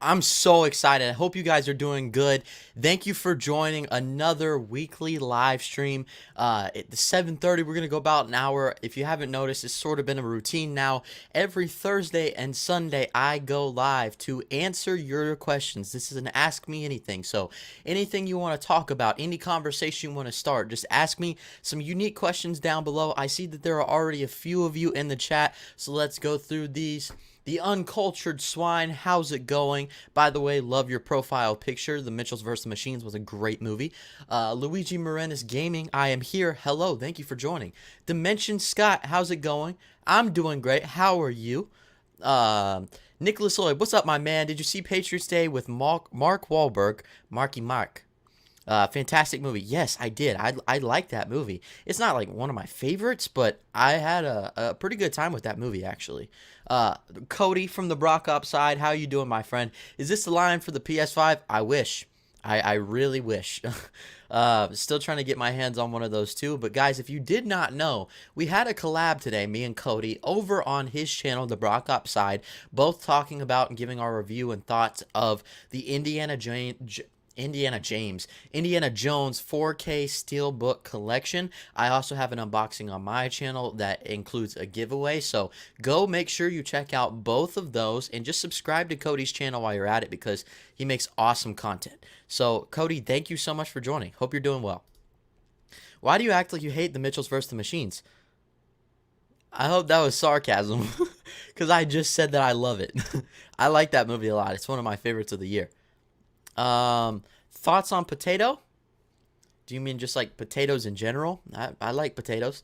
I'm so excited. I hope you guys are doing good. Thank you for joining another weekly live stream. At the 7:30, we're gonna go about an hour. If you haven't noticed, it's sort of been a routine now. Every Thursday and Sunday, I go live to answer your questions. This is an Ask Me Anything. So anything you want to talk about, any conversation you want to start, just ask me some unique questions down below. I see that there are already a few of you in the chat, so let's go through these. The Uncultured Swine, how's it going? By the way, love your profile picture. The Mitchells vs. Machines was a great movie. Luigi Morenis Gaming, I am here. Hello, thank you for joining. Dimension Scott, how's it going? I'm doing great. How are you? Nicholas Lloyd, what's up, my man? Did you see Patriots Day with Mark Wahlberg? Marky Mark. Fantastic movie. Yes, I did. I like that movie. It's not like one of my favorites, but I had a pretty good time with that movie, actually. Cody from the Brock Up side, how you doing, my friend? Is this the line for the PS5? I wish. I really wish. Still trying to get my hands on one of those too. But guys, if you did not know, we had a collab today, me and Cody, over on his channel, the Brock Up side, both talking about and giving our review and thoughts of the Indiana Jones 4K Steelbook collection. I also have an unboxing on my channel that includes a giveaway, so go make sure you check out both of those and just subscribe to Cody's channel while you're at it because he makes awesome content. So Cody, thank you so much for joining. Hope you're doing well. Why do you act like you hate the Mitchells vs. the Machines? I hope that was sarcasm because I just said that I love it. I like that movie a lot. It's one of my favorites of the year. Thoughts on potato? Do you mean just like potatoes in general? I like potatoes.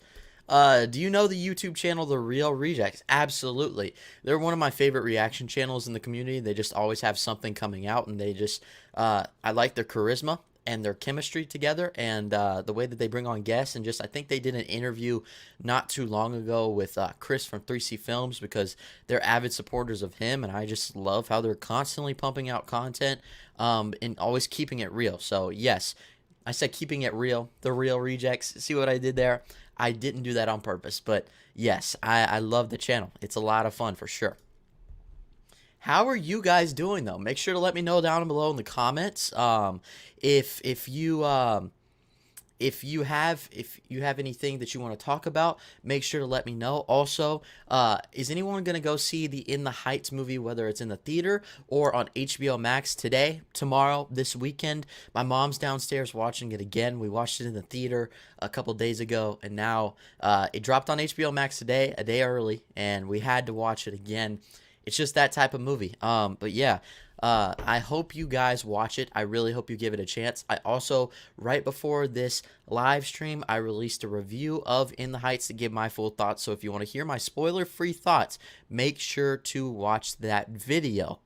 Do you know the YouTube channel The Real Rejects? Absolutely. They're one of my favorite reaction channels in the community. They just always have something coming out, and they just, I like their charisma and their chemistry together, and the way that they bring on guests, and just I think they did an interview not too long ago with Chris from 3C Films because they're avid supporters of him, and I just love how they're constantly pumping out content and always keeping it real. So yes, I said keeping it real, The Real Rejects. See what I did there? I didn't do that on purpose, but yes, I love the channel. It's a lot of fun for sure. How are you guys doing though? Make sure to let me know down below in the comments. If you have anything that you want to talk about, make sure to let me know. Also, is anyone gonna go see the In the Heights movie, whether it's in the theater or on HBO Max today, tomorrow, this weekend? My mom's downstairs watching it again. We watched it in the theater a couple days ago, and now it dropped on HBO Max today, a day early, and we had to watch it again. It's just that type of movie. But yeah, I hope you guys watch it. I really hope you give it a chance. I also, right before this live stream, I released a review of In the Heights to give my full thoughts. So if you want to hear my spoiler-free thoughts, make sure to watch that video.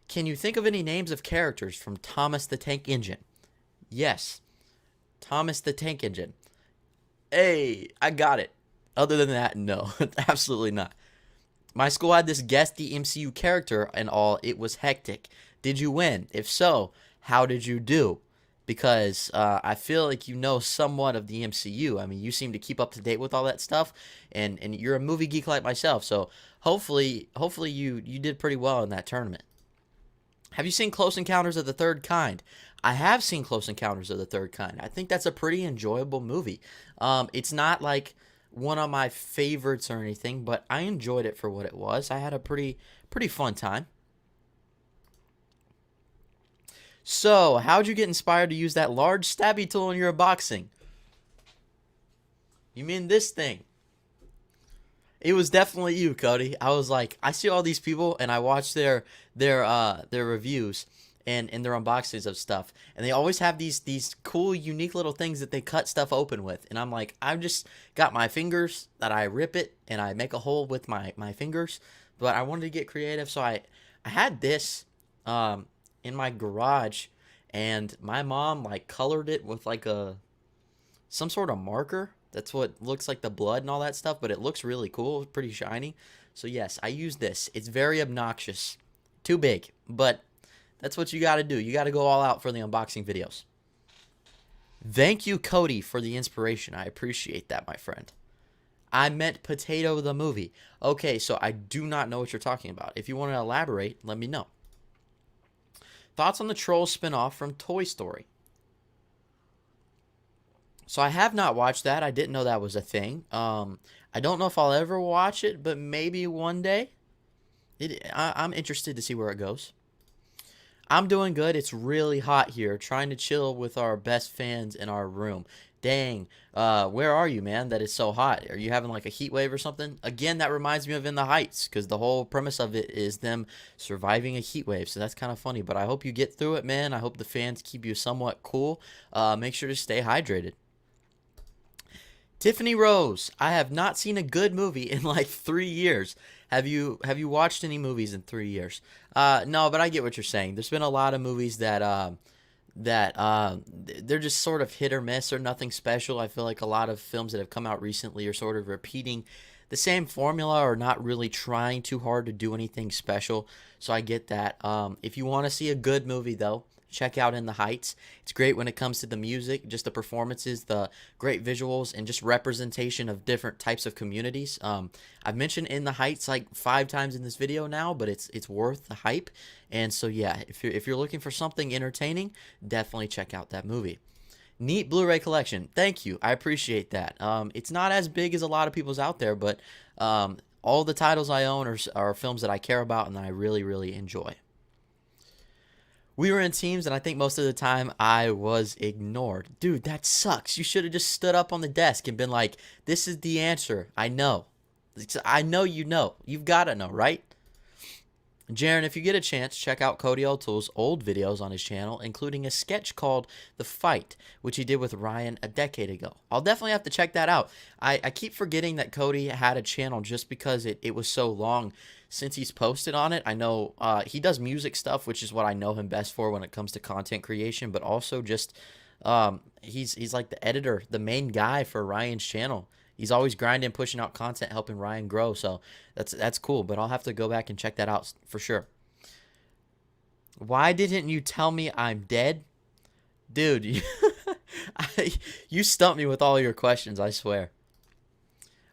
Can you think of any names of characters from Thomas the Tank Engine? Yes, Thomas the Tank Engine. Hey, I got it. Other than that, no, absolutely not. My school had this guess the MCU character and all. It was hectic. Did you win? If so, how did you do? Because I feel like you know somewhat of the MCU. I mean, you seem to keep up to date with all that stuff, and you're a movie geek like myself. So hopefully you did pretty well in that tournament. Have you seen Close Encounters of the Third Kind? I have seen Close Encounters of the Third Kind. I think that's a pretty enjoyable movie. It's not like one of my favorites or anything, but I enjoyed it for what it was. I had a pretty fun time. So, how'd you get inspired to use that large stabby tool in your unboxing? You mean this thing? It was definitely you, Cody. I was like, I see all these people, and I watch their reviews and their unboxings of stuff, and they always have these cool, unique little things that they cut stuff open with, and I'm like, I've just got my fingers that I rip it and I make a hole with my fingers, but I wanted to get creative, so I had this in my garage, and my mom like colored it with like some sort of marker. That's what looks like the blood and all that stuff, but it looks really cool. It's pretty shiny. So yes, I use this. It's very obnoxious, too big, but that's what you got to do. You got to go all out for the unboxing videos. Thank you, Cody, for the inspiration. I appreciate that, my friend. I meant Potato the movie. Okay, so I do not know what you're talking about. If you want to elaborate, let me know. Thoughts on the Trolls spinoff from Toy Story? So I have not watched that. I didn't know that was a thing. I don't know if I'll ever watch it, but maybe one day. I'm interested to see where it goes. I'm doing good. It's really hot here. Trying to chill with our best fans in our room. Dang. Where are you, man? That is so hot. Are you having like a heat wave or something? Again, that reminds me of In the Heights, because the whole premise of it is them surviving a heat wave. So that's kind of funny. But I hope you get through it, man. I hope the fans keep you somewhat cool. Make sure to stay hydrated. Tiffany Rose, I have not seen a good movie in like 3 years. Have you watched any movies in 3 years? No, but I get what you're saying. There's been a lot of movies that they're just sort of hit or miss or nothing special. I feel like a lot of films that have come out recently are sort of repeating the same formula or not really trying too hard to do anything special. So I get that. If you want to see a good movie though, check out In the Heights. It's great when it comes to the music, just the performances, the great visuals, and just representation of different types of communities. I've mentioned In the Heights like 5 times in this video now, but it's worth the hype. And so yeah, if you're looking for something entertaining, definitely check out that movie. Neat Blu-ray collection. Thank you. I appreciate that. It's not as big as a lot of people's out there, but all the titles I own are films that I care about and that I really, really enjoy. We were in teams, and I think most of the time I was ignored. Dude, that sucks. You should have just stood up on the desk and been like, this is the answer. I know. I know you know. You've got to know, right? Jaren, if you get a chance, check out Cody O'Toole's old videos on his channel, including a sketch called The Fight, which he did with Ryan a decade ago. I'll definitely have to check that out. I keep forgetting that Cody had a channel just because it was so long since he's posted on it. I know he does music stuff, which is what I know him best for when it comes to content creation, but also just he's like the editor, the main guy for Ryan's channel. He's always grinding, pushing out content, helping Ryan grow. So that's cool. But I'll have to go back and check that out for sure. Why didn't you tell me I'm dead? Dude, you stumped me with all your questions, I swear.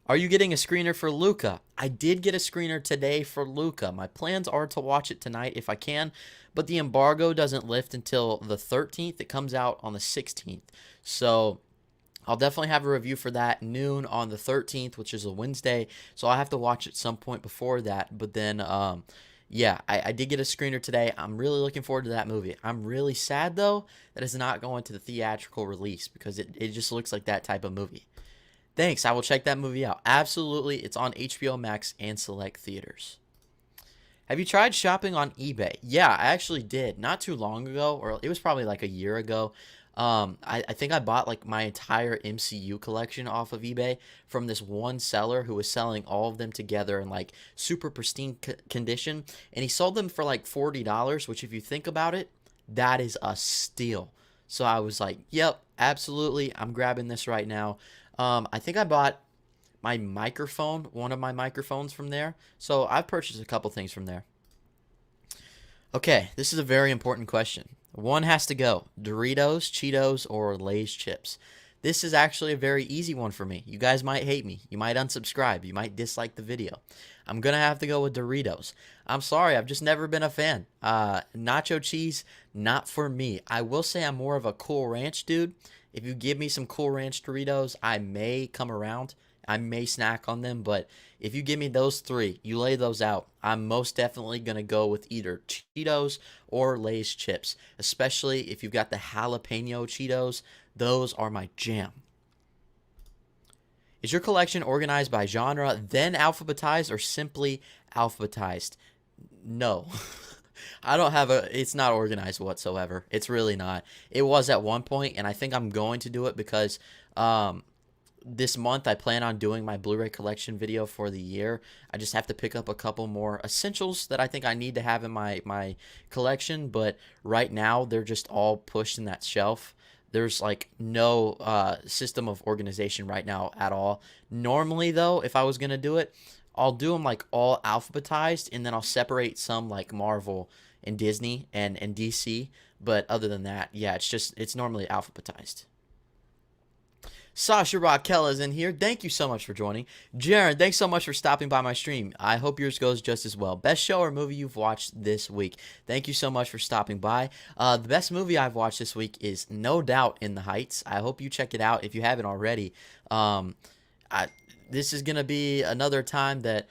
Are you getting a screener for Luca? I did get a screener today for Luca. My plans are to watch it tonight if I can, but the embargo doesn't lift until the 13th. It comes out on the 16th. So I'll definitely have a review for that noon on the 13th, which is a Wednesday. So I'll have to watch it some point before that. But then, yeah, I did get a screener today. I'm really looking forward to that movie. I'm really sad, though, that it's not going to the theatrical release because it just looks like that type of movie. Thanks. I will check that movie out. Absolutely. It's on HBO Max and select theaters. Have you tried shopping on eBay? Yeah, I actually did. Not too long ago, or it was probably like a year ago. I think I bought like my entire MCU collection off of eBay from this one seller who was selling all of them together in like super pristine condition. And he sold them for like $40, which if you think about it, that is a steal. So I was like, yep, absolutely. I'm grabbing this right now. I think I bought my microphone, one of my microphones from there. So I've purchased a couple things from there. Okay, this is a very important question. One has to go. Doritos, Cheetos, or Lay's chips. This is actually a very easy one for me. You guys might hate me. You might unsubscribe. You might dislike the video. I'm going to have to go with Doritos. I'm sorry. I've just never been a fan. Nacho cheese, not for me. I will say I'm more of a Cool Ranch dude. If you give me some Cool Ranch Doritos, I may come around. I may snack on them, but if you give me those three, you lay those out, I'm most definitely going to go with either Cheetos or Lay's chips, especially if you've got the jalapeno Cheetos. Those are my jam. Is your collection organized by genre, then alphabetized, or simply alphabetized? No. I don't have it's not organized whatsoever. It's really not. It was at one point, and I think I'm going to do it because this month I plan on doing my Blu-ray collection video for the year. I just have to pick up a couple more essentials that I think I need to have in my collection, but right now they're just all pushed in that shelf. There's like no system of organization right now at all. Normally though, if I was going to do it, I'll do them like all alphabetized, and then I'll separate some like Marvel and Disney and DC. But other than that, yeah, it's normally alphabetized. Sasha Raquel is in here. Thank you so much for joining. Jaren, thanks so much for stopping by my stream. I hope yours goes just as well. Best show or movie you've watched this week? Thank you so much for stopping by. The best movie I've watched this week is no doubt In the Heights. I hope you check it out if you haven't already. I, this is going to be another time that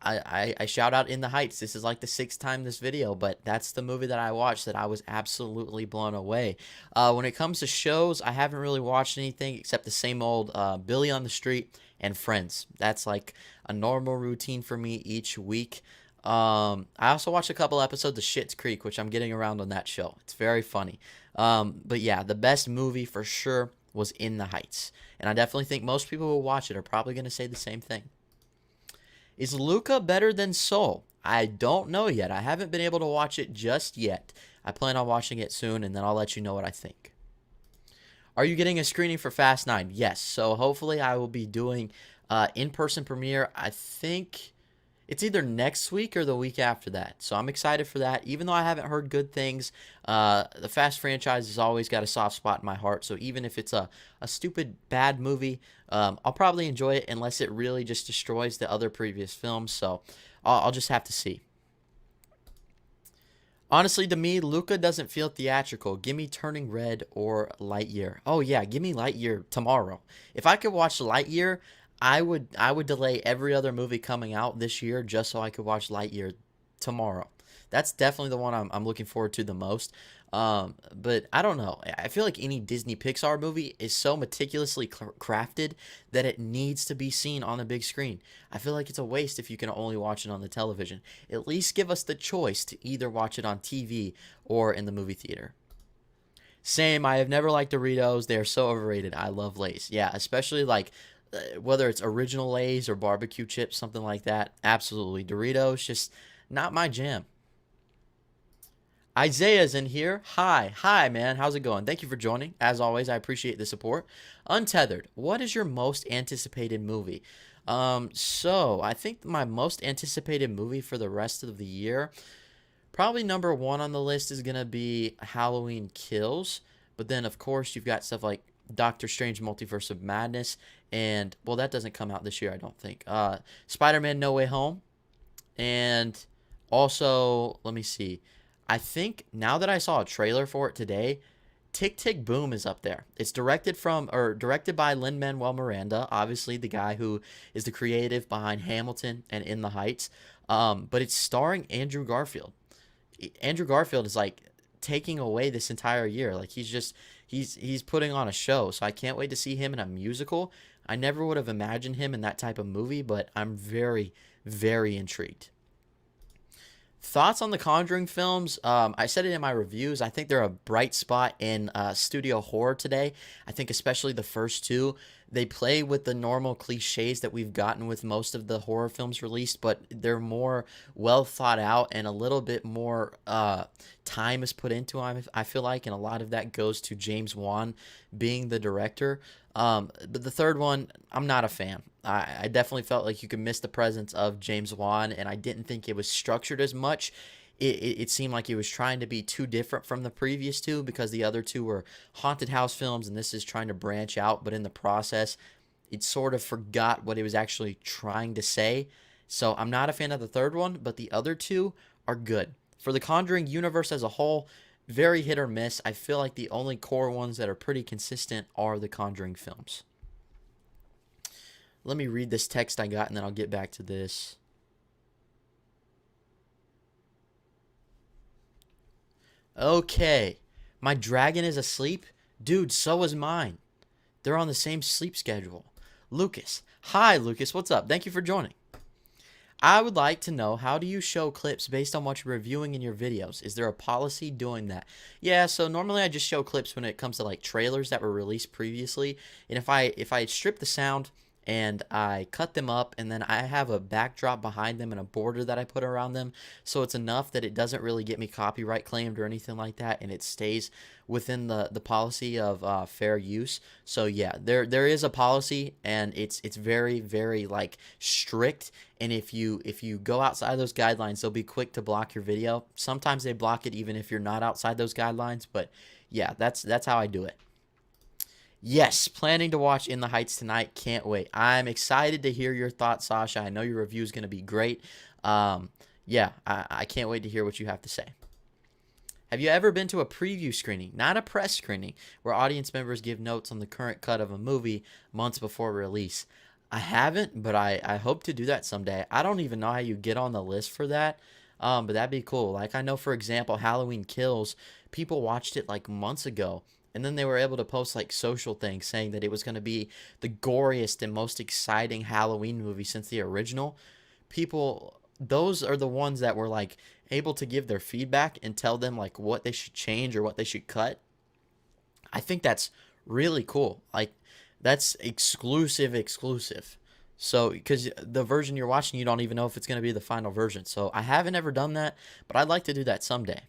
I shout out In the Heights. This is like the sixth time this video, but that's the movie that I watched that I was absolutely blown away. When it comes to shows, I haven't really watched anything except the same old Billy on the Street and Friends. That's like a normal routine for me each week. I also watched a couple episodes of Schitt's Creek, which I'm getting around on that show. It's very funny. But yeah, the best movie for sure was In the Heights. And I definitely think most people who watch it are probably going to say the same thing. Is Luca better than Soul? I don't know yet. I haven't been able to watch it just yet. I plan on watching it soon, and then I'll let you know what I think. Are you getting a screening for Fast 9? Yes. So hopefully I will be doing in-person premiere. I think it's either next week or the week after that. So I'm excited for that. Even though I haven't heard good things, the Fast franchise has always got a soft spot in my heart. So even if it's a stupid, bad movie, I'll probably enjoy it unless it really just destroys the other previous films. So I'll just have to see. Honestly, to me, Luca doesn't feel theatrical. Give me Turning Red or Lightyear. Oh, yeah, give me Lightyear tomorrow. If I could watch Lightyear, I would delay every other movie coming out this year just so I could watch Lightyear tomorrow. That's definitely the one I'm looking forward to the most. But I don't know. I feel like any Disney Pixar movie is so meticulously crafted that it needs to be seen on the big screen. I feel like it's a waste if you can only watch it on the television. At least give us the choice to either watch it on TV or in the movie theater. Same. I have never liked Doritos. They are so overrated. I love Lay's. Yeah, especially like whether it's original Lay's or barbecue chips, something like that. Absolutely. Doritos, just not my jam. Isaiah's in here. Hi, man. How's it going? Thank you for joining. As always, I appreciate the support. Untethered, what is your most anticipated movie? So I think my most anticipated movie for the rest of the year, probably number one on the list is going to be Halloween Kills. But then, of course, you've got stuff like Doctor Strange Multiverse of Madness. And, well, that doesn't come out this year, I don't think. Spiderman No Way Home. And also, let me see. I think now that I saw a trailer for it today, Tick Tick Boom is up there. It's directed by Lin-Manuel Miranda, obviously the guy who is the creative behind Hamilton and In the Heights. But it's starring Andrew Garfield. Andrew Garfield is like taking away this entire year. Like he's putting on a show. So I can't wait to see him in a musical. I never would have imagined him in that type of movie, but I'm very, very intrigued. Thoughts on the Conjuring films? I said it in my reviews. I think they're a bright spot in studio horror today. I think especially the first two. They play with the normal cliches that we've gotten with most of the horror films released, but they're more well thought out and a little bit more time is put into them, I feel like, and a lot of that goes to James Wan being the director. But the third one, I'm not a fan. I definitely felt like you could miss the presence of James Wan, and I didn't think it was structured as much. It seemed like it was trying to be too different from the previous two because the other two were haunted house films, and this is trying to branch out, but in the process, it sort of forgot what it was actually trying to say. So I'm not a fan of the third one, but the other two are good. For the Conjuring universe as a whole, very hit or miss. I feel like the only core ones that are pretty consistent are the Conjuring films. Let me read this text I got, and then I'll get back to this. Okay. My dragon is asleep? Dude, so is mine. They're on the same sleep schedule. Lucas. Hi, Lucas. What's up? Thank you for joining. I would like to know, how do you show clips based on what you're reviewing in your videos? Is there a policy doing that? Yeah, so normally I just show clips when it comes to like trailers that were released previously. And if I strip the sound and I cut them up, and then I have a backdrop behind them and a border that I put around them, so it's enough that it doesn't really get me copyright claimed or anything like that, and it stays within the policy of fair use. So yeah, there is a policy, and it's very, very like strict, and if you go outside those guidelines, they'll be quick to block your video. Sometimes they block it even if you're not outside those guidelines, but yeah, that's how I do it. Yes, planning to watch In the Heights tonight. Can't wait. I'm excited to hear your thoughts, Sasha. I know your review is going to be great. Um, yeah, I can't wait to hear what you have to say. Have you ever been to a preview screening, not a press screening, where audience members give notes on the current cut of a movie months before release? I haven't, but I hope to do that someday. I don't even know how you get on the list for that, but that'd be cool. Like, I know, for example, Halloween Kills, people watched it like months ago, and then they were able to post like social things saying that it was going to be the goriest and most exciting Halloween movie since the original. People, those are the ones that were like able to give their feedback and tell them like what they should change or what they should cut. I think that's really cool. Like, that's exclusive. So because the version you're watching, you don't even know if it's going to be the final version. So I haven't ever done that, but I'd like to do that someday.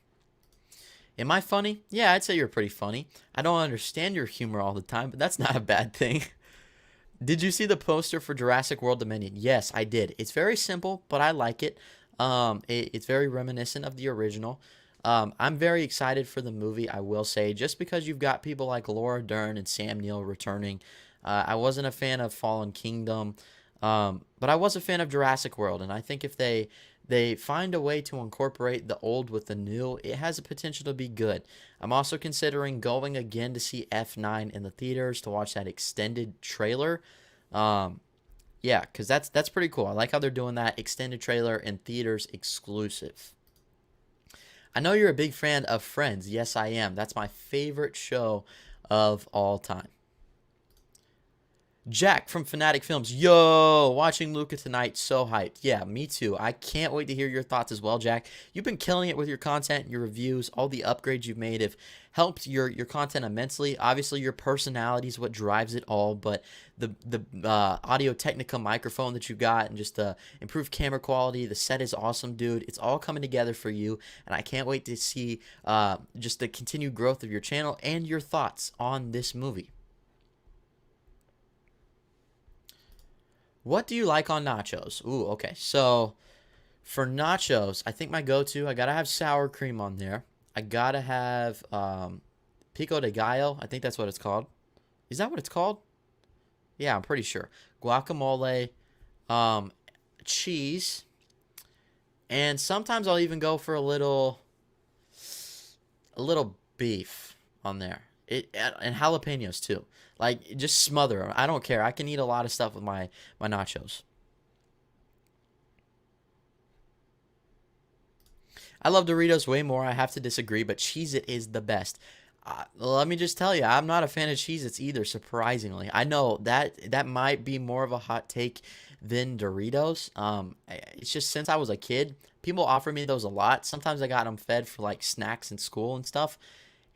Am I funny? Yeah, I'd say you're pretty funny. I don't understand your humor all the time, but that's not a bad thing. Did you see the poster for Jurassic World Dominion? Yes, I did. It's very simple, but I like it. It's very reminiscent of the original. I'm very excited for the movie, I will say, just because you've got people like Laura Dern and Sam Neill returning. I wasn't a fan of Fallen Kingdom, but I was a fan of Jurassic World, and I think if they find a way to incorporate the old with the new, it has a potential to be good. I'm also considering going again to see F9 in the theaters to watch that extended trailer. Yeah, because that's pretty cool. I like how they're doing that extended trailer in theaters exclusive. I know you're a big fan of Friends. Yes, I am. That's my favorite show of all time. Jack from Fanatic Films. Yo, watching Luca tonight. So hyped. Yeah, me too. I can't wait to hear your thoughts as well, Jack. You've been killing it with your content, your reviews, all the upgrades you've made have helped your content immensely. Obviously, your personality is what drives it all, but the Audio Technica microphone that you got and just the improved camera quality, the set is awesome, dude. It's all coming together for you, and I can't wait to see just the continued growth of your channel and your thoughts on this movie. What do you like on nachos? Ooh, okay. So for nachos, I think my go-to, I gotta have sour cream on there. I gotta have pico de gallo. I think that's what it's called. Is that what it's called? Yeah, I'm pretty sure. Guacamole, um, cheese, and sometimes I'll even go for a little beef on there. And jalapenos too. Like, just smother them. I don't care. I can eat a lot of stuff with my nachos. I love Doritos way more. I have to disagree, but Cheez-It is the best. Let me just tell you, I'm not a fan of Cheez-Its either, surprisingly. I know that might be more of a hot take than Doritos. It's just since I was a kid, people offer me those a lot. Sometimes I got them fed for like snacks in school and stuff,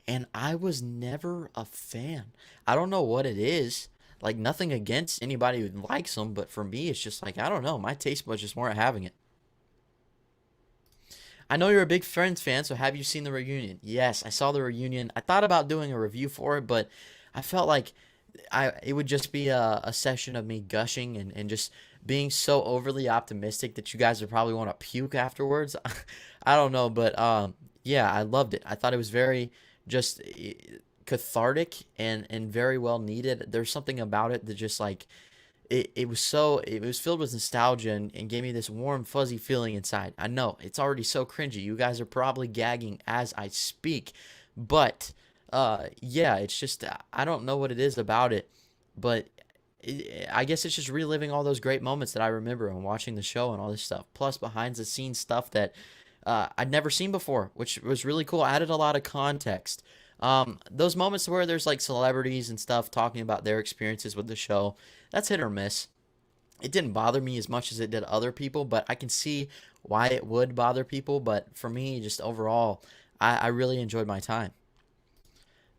and I was never a fan. I don't know what it is. Like, nothing against anybody who likes them, but for me, it's just like, I don't know. My taste buds just weren't having it. I know you're a big Friends fan, so have you seen the reunion? Yes, I saw the reunion. I thought about doing a review for it, but I felt like it would just be a session of me gushing and just being so overly optimistic that you guys would probably want to puke afterwards. I don't know, but yeah, I loved it. I thought it was very just cathartic and very well needed. There's something about it that just like it was filled with nostalgia and gave me this warm fuzzy feeling inside. I know it's already so cringy. You guys are probably gagging as I speak, but yeah, it's just I don't know what it is about it, but I guess it's just reliving all those great moments that I remember and watching the show and all this stuff. Plus behind the scenes stuff that I'd never seen before, which was really cool. Added a lot of context. Those moments where there's like celebrities and stuff talking about their experiences with the show, that's hit or miss. It didn't bother me as much as it did other people, but I can see why it would bother people. But for me, just overall, I really enjoyed my time.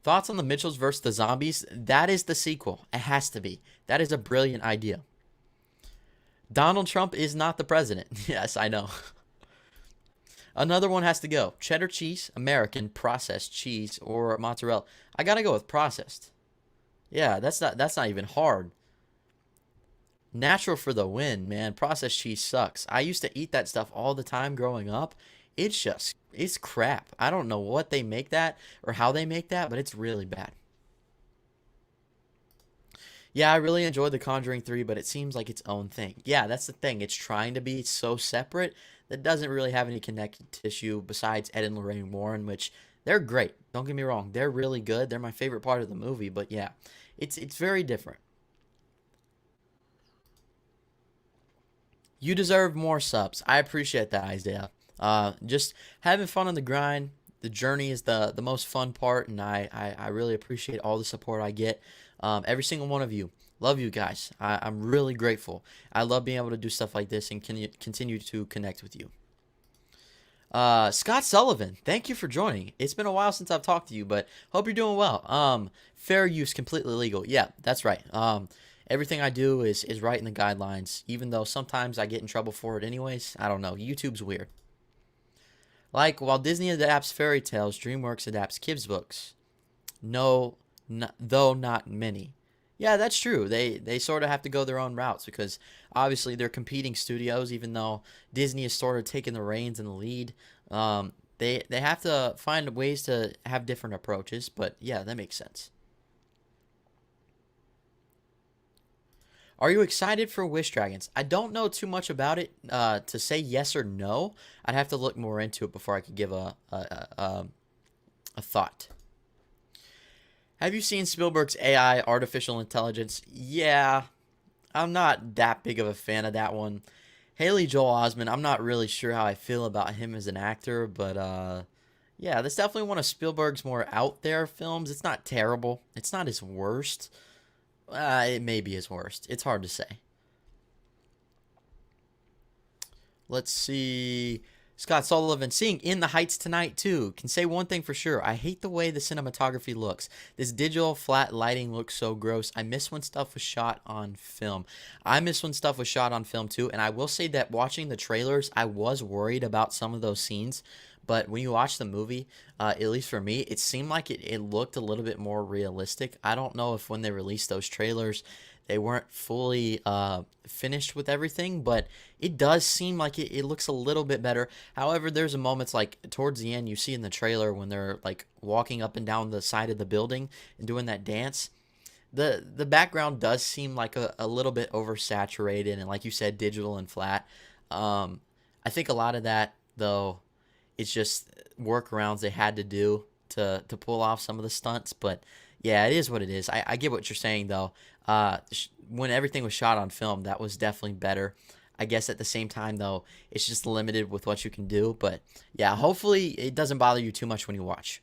Thoughts on the Mitchells versus the Zombies? That is the sequel. It has to be. That is a brilliant idea. Donald Trump is not the president. Yes, I know. Another one has to go. Cheddar cheese, American, processed cheese, or mozzarella. I gotta go with processed. Yeah, that's not even hard. Natural for the win, man. Processed cheese sucks. I used to eat that stuff all the time growing up. It's crap. I don't know what they make that or how they make that, but it's really bad. Yeah, I really enjoyed The Conjuring 3, but it seems like its own thing. Yeah, that's the thing. It's trying to be so separate that doesn't really have any connective tissue besides Ed and Lorraine Warren, which they're great. Don't get me wrong. They're really good. They're my favorite part of the movie, but yeah, it's very different. You deserve more subs. I appreciate that, Isaiah. Just having fun on the grind. The journey is the most fun part, and I really appreciate all the support I get. Every single one of you. Love you guys. I'm really grateful. I love being able to do stuff like this and continue to connect with you. Scott Sullivan, thank you for joining. It's been a while since I've talked to you, but hope you're doing well. Fair use, completely legal. Yeah, that's right. Everything I do is right in the guidelines, even though sometimes I get in trouble for it anyways. I don't know. YouTube's weird. Like, while Disney adapts fairy tales, DreamWorks adapts kids' books. No, though not many. Yeah, that's true. They sort of have to go their own routes because obviously they're competing studios, even though Disney is sort of taking the reins and the lead. They have to find ways to have different approaches, but yeah, that makes sense. Are you excited for Wish Dragons? I don't know too much about it to say yes or no. I'd have to look more into it before I could give a thought. Have you seen Spielberg's AI, artificial intelligence? Yeah, I'm not that big of a fan of that one. Haley Joel Osment, I'm not really sure how I feel about him as an actor, but yeah, that's definitely one of Spielberg's more out there films. It's not terrible. It's not his worst. It may be his worst. It's hard to say. Let's see. Scott Sullivan seeing In the Heights tonight too. Can say one thing for sure. I hate the way the cinematography looks. This digital flat lighting looks so gross. I miss when stuff was shot on film. I miss when stuff was shot on film too. And I will say that watching the trailers, I was worried about some of those scenes. But when you watch the movie, at least for me, it seemed like it looked a little bit more realistic. I don't know if when they released those trailers, they weren't fully finished with everything, but it does seem like it looks a little bit better. However, there's a moments like towards the end you see in the trailer when they're like walking up and down the side of the building and doing that dance. The background does seem like a little bit oversaturated and like you said, digital and flat. I think a lot of that though, it's just workarounds they had to do to pull off some of the stunts, but yeah, it is what it is. I get what you're saying though. When everything was shot on film, that was definitely better. I guess at the same time though, it's just limited with what you can do. But yeah, hopefully it doesn't bother you too much when you watch.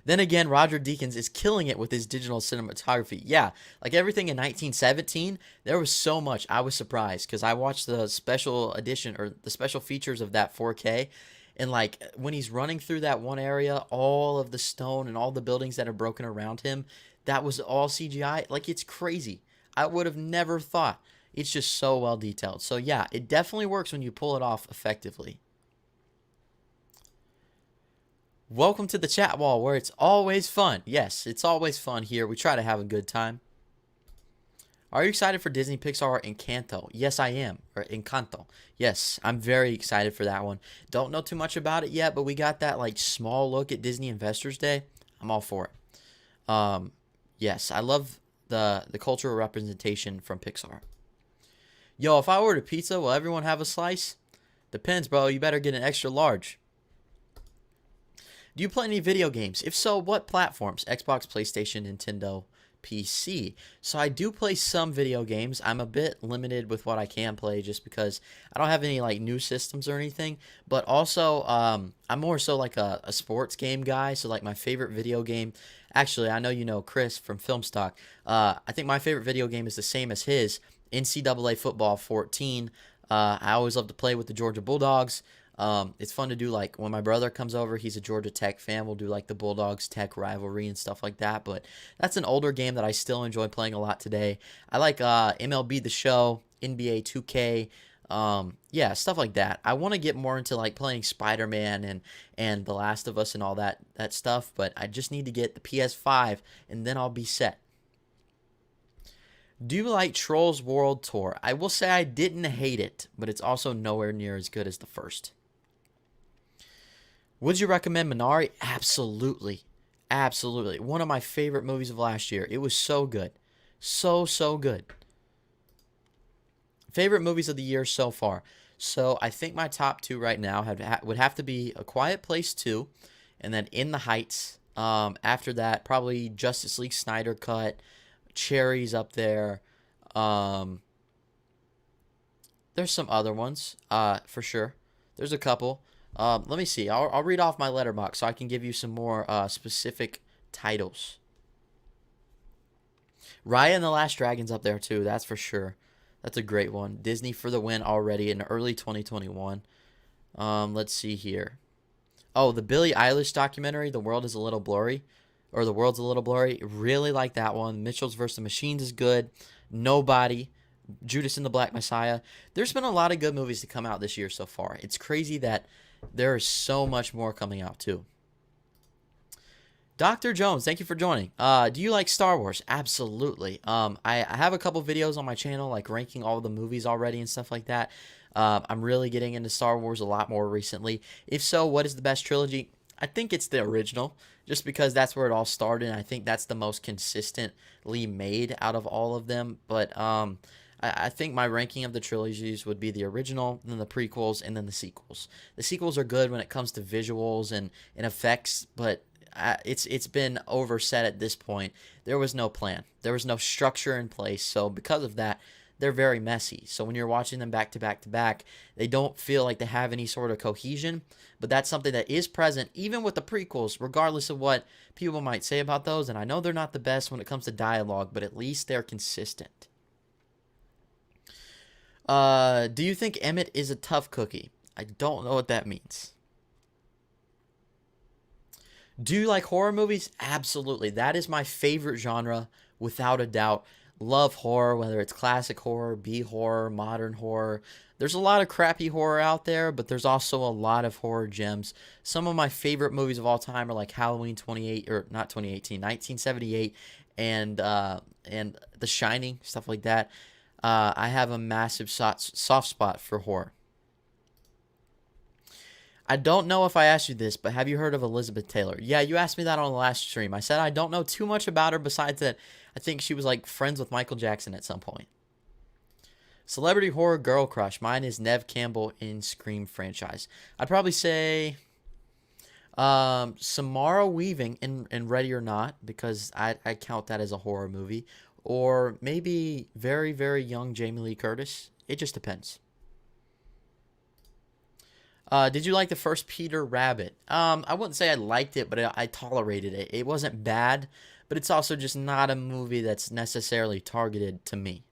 Then again, Roger Deakins is killing it with his digital cinematography. Yeah, like everything in 1917, there was so much. I was surprised because I watched the special edition or the special features of that 4K. And like when he's running through that one area, all of the stone and all the buildings that are broken around him, that was all CGI. Like it's crazy. I would have never thought. It's just so well detailed. So yeah, it definitely works when you pull it off effectively. Welcome to the chat wall where it's always fun. Yes, it's always fun here. We try to have a good time. Are you excited for Disney Pixar Encanto? Yes, I am. Or Encanto. Yes, I'm very excited for that one. Don't know too much about it yet, but we got that like small look at Disney Investors Day. I'm all for it. Yes, I love the cultural representation from Pixar. Yo, if I order pizza, will everyone have a slice? Depends, bro. You better get an extra large. Do you play any video games? If so, what platforms? Xbox, PlayStation, Nintendo, PC. So I do play some video games. I'm a bit limited with what I can play just because I don't have any like new systems or anything. But also, I'm more so like a sports game guy. So like my favorite video game. Actually, I know you know Chris from FilmStock. I think my favorite video game is the same as his. NCAA Football 14. I always love to play with the Georgia Bulldogs. It's fun to do like when my brother comes over, he's a Georgia Tech fan. We'll do like the Bulldogs Tech rivalry and stuff like that. But that's an older game that I still enjoy playing a lot today. I like MLB The Show, NBA 2K, yeah, stuff like that. I want to get more into like playing Spiderman and The Last of Us and all that stuff. But I just need to get the PS5 and then I'll be set. Do you like Trolls World Tour? I will say I didn't hate it, but it's also nowhere near as good as the first. Would you recommend Minari? Absolutely. Absolutely. One of my favorite movies of last year. It was so good. So good. Favorite movies of the year so far. So I think my top two right now would have to be A Quiet Place 2 and then In the Heights. After that, probably Justice League Snyder Cut, Cherry's up there. Um, there's some other ones, for sure. There's a couple. Let me see. I'll read off my Letterboxd so I can give you some more specific titles. Raya and the Last Dragon's up there too. That's for sure. That's a great one. Disney for the win already in early 2021. Let's see here. Oh, the Billie Eilish documentary, The World is a Little Blurry, or The World's a Little Blurry. Really like that one. Mitchells vs. the Machines is good. Nobody. Judas and the Black Messiah. There's been a lot of good movies to come out this year so far. It's crazy that there is so much more coming out too. Dr. Jones, thank you for joining. Do you like Star Wars? Absolutely. I have a couple videos on my channel, like ranking all the movies already and stuff like that. I'm really getting into Star Wars a lot more recently. If so, what is the best trilogy? I think it's the original, just because that's where it all started, and I think that's the most consistently made out of all of them. But I think my ranking of the trilogies would be the original, then the prequels, and then the sequels. The sequels are good when it comes to visuals and effects, but it's been overset at this point. There was no plan. There was no structure in place. So because of that, they're very messy. So when you're watching them back to back to back, they don't feel like they have any sort of cohesion. But that's something that is present even with the prequels, regardless of what people might say about those. And I know they're not the best when it comes to dialogue, but at least they're consistent. Do you think Emmett is a tough cookie? I don't know what that means. Do you like horror movies? Absolutely. That is my favorite genre, without a doubt. Love horror, whether it's classic horror, B horror, modern horror. There's a lot of crappy horror out there, but there's also a lot of horror gems. Some of my favorite movies of all time are like Halloween 28, or not 2018, 1978, and The Shining, stuff like that. I have a massive soft spot for horror. I don't know if I asked you this, but have you heard of Elizabeth Taylor? Yeah, you asked me that on the last stream. I said I don't know too much about her besides that I think she was like friends with Michael Jackson at some point. Celebrity horror girl crush. Mine is Neve Campbell in Scream franchise. I'd probably say Samara Weaving in Ready or Not, because I count that as a horror movie. Or maybe very, very young Jamie Lee Curtis. It just depends. Did you like the first Peter Rabbit? I wouldn't say I liked it, but I tolerated it. It wasn't bad, but it's also just not a movie that's necessarily targeted to me.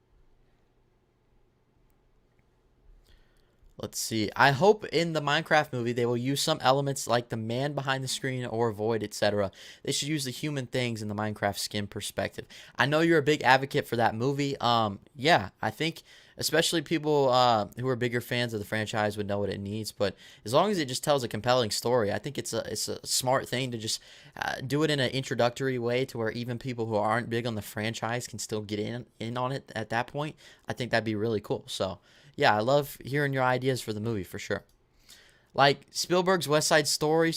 Let's see. I hope in the Minecraft movie they will use some elements like the man behind the screen or void, etc. They should use the human things in the Minecraft skin perspective. I know you're a big advocate for that movie. Yeah, I think especially people who are bigger fans of the franchise would know what it needs. But as long as it just tells a compelling story, I think it's a smart thing to just do it in an introductory way to where even people who aren't big on the franchise can still get in on it at that point. I think that'd be really cool. So yeah, I love hearing your ideas for the movie for sure. Like Spielberg's West Side Story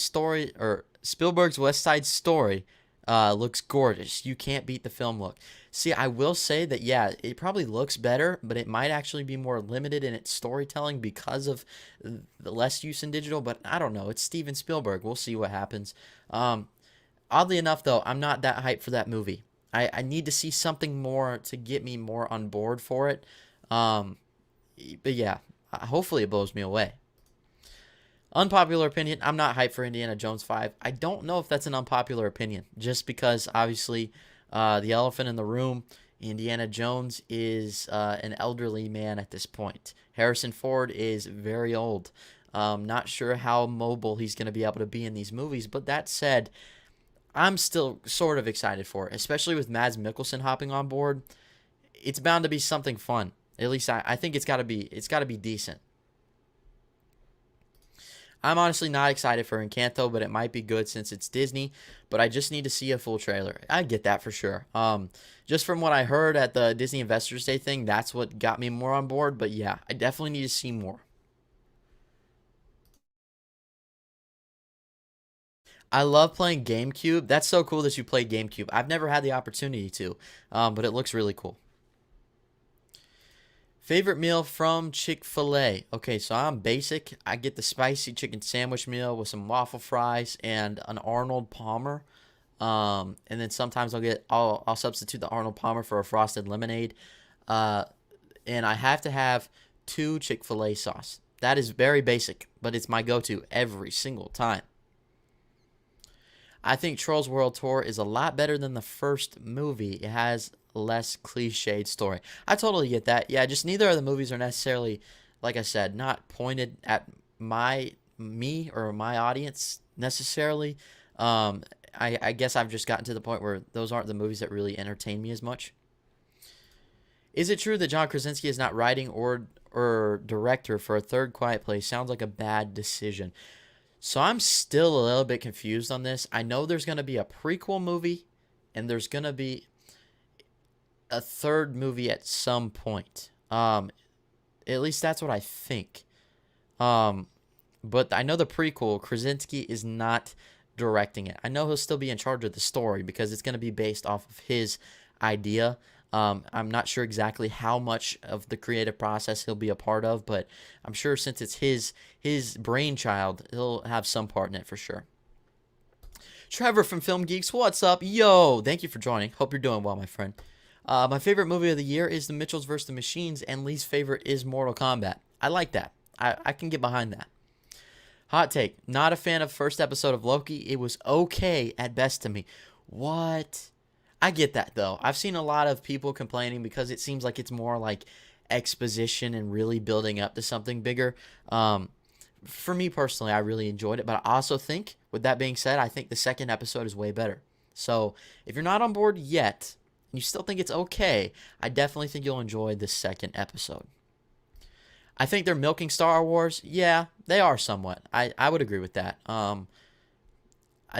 looks gorgeous. You can't beat the film look. See, I will say that, yeah, it probably looks better, but it might actually be more limited in its storytelling because of the less use in digital, but I don't know. It's Steven Spielberg. We'll see what happens. Oddly enough, though, I'm not that hyped for that movie. I need to see something more to get me more on board for it. But yeah, hopefully it blows me away. Unpopular opinion, I'm not hyped for Indiana Jones 5. I don't know if that's an unpopular opinion, just because obviously the elephant in the room, Indiana Jones is an elderly man at this point. Harrison Ford is very old. Not sure how mobile he's going to be able to be in these movies, but that said, I'm still sort of excited for it, especially with Mads Mikkelsen hopping on board. It's bound to be something fun. At least I think it's got to be decent. I'm honestly not excited for Encanto, but it might be good since it's Disney, but I just need to see a full trailer. I get that for sure. Just from what I heard at the Disney Investors Day thing, that's what got me more on board, but yeah, I definitely need to see more. I love playing GameCube. That's so cool that you play GameCube. I've never had the opportunity to, but it looks really cool. Favorite meal from Chick-fil-A. Okay, so I'm basic. I get the spicy chicken sandwich meal with some waffle fries and an Arnold Palmer. And then sometimes I'll substitute the Arnold Palmer for a frosted lemonade. And I have to have 2 Chick-fil-A sauce. That is very basic, but it's my go-to every single time. I think Trolls World Tour is a lot better than the first movie. It has less cliched story. I totally get that. Yeah, just neither of the movies are necessarily, like I said, not pointed at me or my audience necessarily. I guess I've just gotten to the point where those aren't the movies that really entertain me as much. Is it true that John Krasinski is not writing or director for a third Quiet Place? Sounds like a bad decision. So I'm still a little bit confused on this. I know there's going to be a prequel movie, and there's going to be a third movie at some point. At least that's what I think. But I know the prequel, Krasinski is not directing it. I know he'll still be in charge of the story because it's going to be based off of his idea. I'm not sure exactly how much of the creative process he'll be a part of, but I'm sure since it's his brainchild, he'll have some part in it for sure. Trevor from Film Geeks, what's up? Yo, thank you for joining. Hope you're doing well, my friend. My favorite movie of the year is The Mitchells vs. the Machines, and least favorite is Mortal Kombat. I like that. I can get behind that. Hot take. Not a fan of first episode of Loki. It was okay at best to me. What? I get that, though. I've seen a lot of people complaining because it seems like it's more like exposition and really building up to something bigger. For me personally, I really enjoyed it. But I also think, with that being said, I think the second episode is way better. So if you're not on board yet, and you still think it's okay, I definitely think you'll enjoy the second episode. I think they're milking Star Wars. Yeah, they are somewhat. I would agree with that. I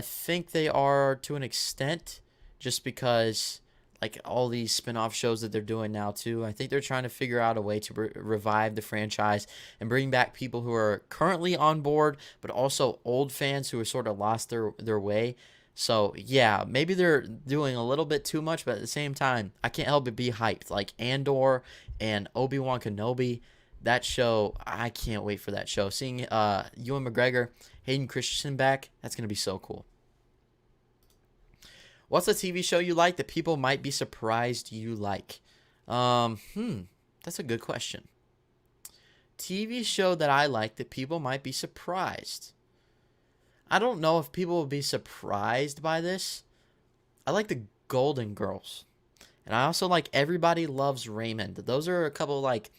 think they are to an extent, just because like all these spin-off shows that they're doing now too. I think they're trying to figure out a way to revive the franchise and bring back people who are currently on board, but also old fans who have sort of lost their way. So yeah, maybe they're doing a little bit too much, but at the same time, I can't help but be hyped. Like Andor and Obi-Wan Kenobi, that show, I can't wait for that show. Seeing Ewan McGregor, Hayden Christensen back, that's going to be so cool. What's a TV show you like that people might be surprised you like? That's a good question. TV show that I like that people might be surprised. I don't know if people will be surprised by this. I like the Golden Girls. And I also like Everybody Loves Raymond. Those are a couple like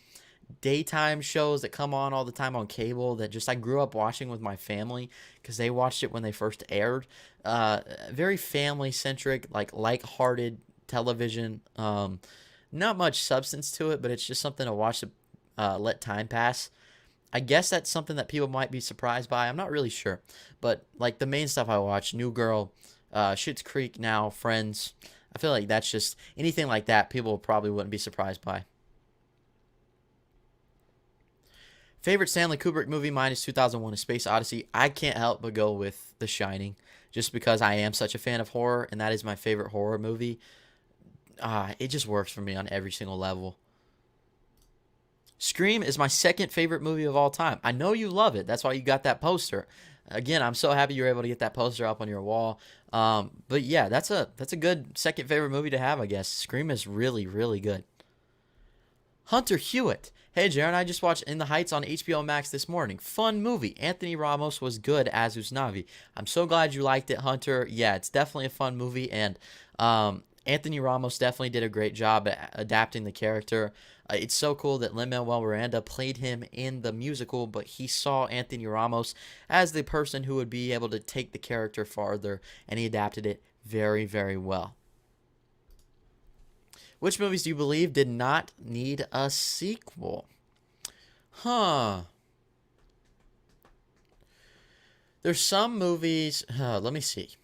daytime shows that come on all the time on cable that just I grew up watching with my family because they watched it when they first aired. Very family centric, like light-hearted television. Not much substance to it, but it's just something to watch to let time pass. I guess that's something that people might be surprised by. I'm not really sure, but like the main stuff I watch, New Girl, Schitt's Creek now, Friends. I feel like that's just anything like that people probably wouldn't be surprised by. Favorite Stanley Kubrick movie minus 2001: A Space Odyssey. I can't help but go with The Shining, just because I am such a fan of horror, and that is my favorite horror movie. It just works for me on every single level. Scream is my second favorite movie of all time. I know you love it. That's why you got that poster. Again, I'm so happy you were able to get that poster up on your wall. But yeah, that's a good second favorite movie to have, I guess. Scream is really, really good. Hunter Hewitt. Hey, Jaren, I just watched In the Heights on HBO Max this morning. Fun movie. Anthony Ramos was good as Usnavi. I'm so glad you liked it, Hunter. Yeah, it's definitely a fun movie, and Anthony Ramos definitely did a great job at adapting the character. It's so cool that Lin-Manuel Miranda played him in the musical, but he saw Anthony Ramos as the person who would be able to take the character farther, and he adapted it very, very well. Which movies do you believe did not need a sequel? There's some movies. Let me see.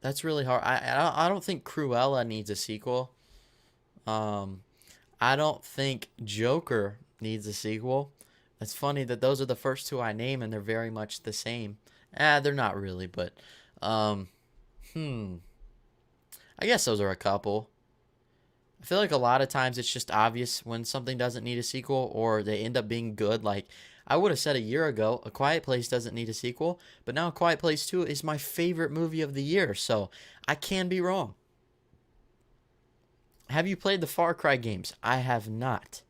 That's really hard. I don't think Cruella needs a sequel. I don't think Joker needs a sequel. It's funny that those are the first two I name, and they're very much the same. They're not really, but um, hmm. I guess those are a couple. I feel like a lot of times it's just obvious when something doesn't need a sequel or they end up being good. Like I would have said a year ago, A Quiet Place doesn't need a sequel, but now A Quiet Place 2 is my favorite movie of the year, so I can be wrong. Have you played the Far Cry games? I have not.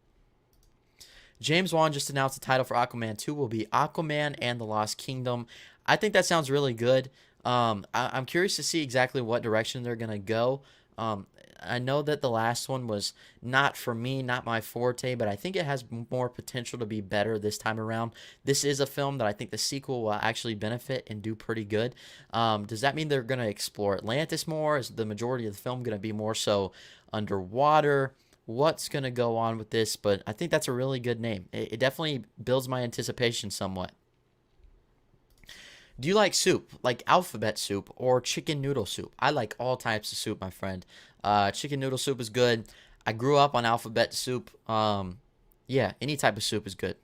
James Wan just announced the title for Aquaman 2 will be Aquaman and the Lost Kingdom. I think that sounds really good. I'm curious to see exactly what direction they're going to go. Um, I know that the last one was not for me, not my forte, but I think it has more potential to be better this time around. This is a film that I think the sequel will actually benefit and do pretty good. Does that mean they're going to explore Atlantis more? Is the majority of the film going to be more so underwater? What's going to go on with this? But I think that's a really good name. It definitely builds my anticipation somewhat. Do you like soup, like alphabet soup or chicken noodle soup? I like all types of soup, my friend. Chicken noodle soup is good. I grew up on alphabet soup. Yeah, any type of soup is good.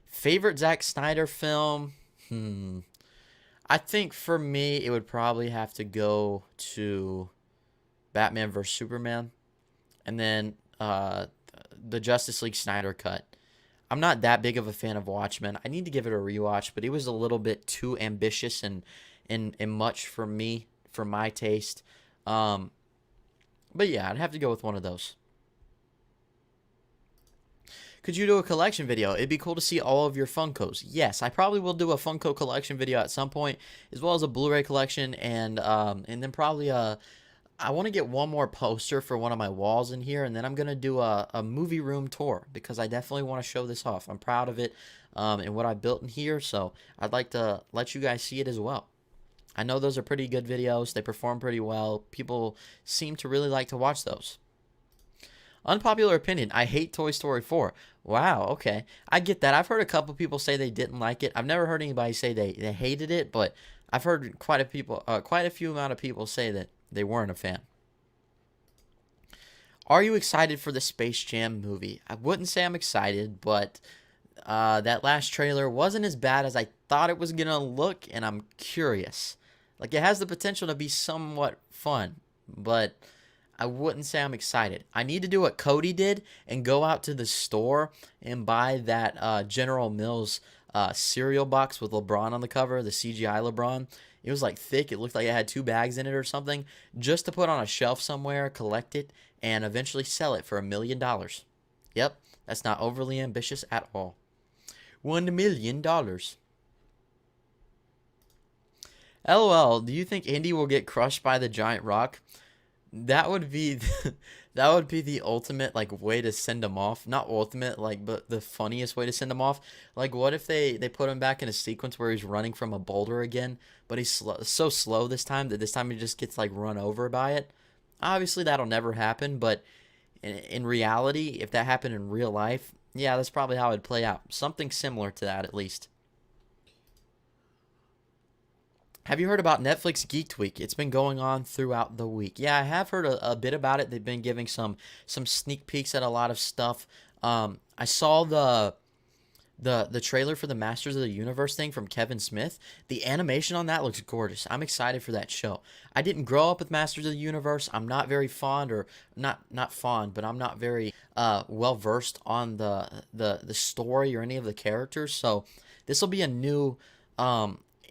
Favorite Zack Snyder film? Hmm. I think for me, it would probably have to go to Batman vs Superman, and then the Justice League Snyder cut. I'm not that big of a fan of Watchmen. I need to give it a rewatch, but it was a little bit too ambitious and much for me, for my taste. Um, but yeah, I'd have to go with one of those. Could you do a collection video? It'd be cool to see all of your Funkos. Yes, I probably will do a Funko collection video at some point, as well as a Blu-ray collection, and then probably I want to get one more poster for one of my walls in here, and then I'm going to do a movie room tour because I definitely want to show this off. I'm proud of it and what I built in here, so I'd like to let you guys see it as well. I know those are pretty good videos. They perform pretty well. People seem to really like to watch those. Unpopular opinion, I hate Toy Story 4. Wow, okay. I get that. I've heard a couple people say they didn't like it. I've never heard anybody say they hated it, but I've heard quite a few amount of people say that they weren't a fan. Are you excited for the Space Jam movie? I wouldn't say I'm excited, but that last trailer wasn't as bad as I thought it was going to look, and I'm curious. Like, it has the potential to be somewhat fun, but I wouldn't say I'm excited. I need to do what Cody did and go out to the store and buy that General Mills cereal box with LeBron on the cover, the CGI LeBron. It was like thick. It looked like it had 2 bags in it or something, just to put on a shelf somewhere, collect it, and eventually sell it for $1 million. Yep, that's not overly ambitious at all. $1 million. LOL, do you think Indy will get crushed by the giant rock? That would be that would be the ultimate like way to send him off. Not ultimate like, but the funniest way to send him off. Like, what if they put him back in a sequence where he's running from a boulder again, but he's so slow this time that this time he just gets like run over by it. Obviously that'll never happen, but in reality, if that happened in real life, yeah, that's probably how it'd play out. Something similar to that at least. Have you heard about Netflix Geek Week? It's been going on throughout the week. Yeah, I have heard a bit about it. They've been giving some sneak peeks at a lot of stuff. I saw the trailer for the Masters of the Universe thing from Kevin Smith. The animation on that looks gorgeous. I'm excited for that show. I didn't grow up with Masters of the Universe. I'm not very fond, or not fond, but I'm not very well versed on the story or any of the characters. So this will be a new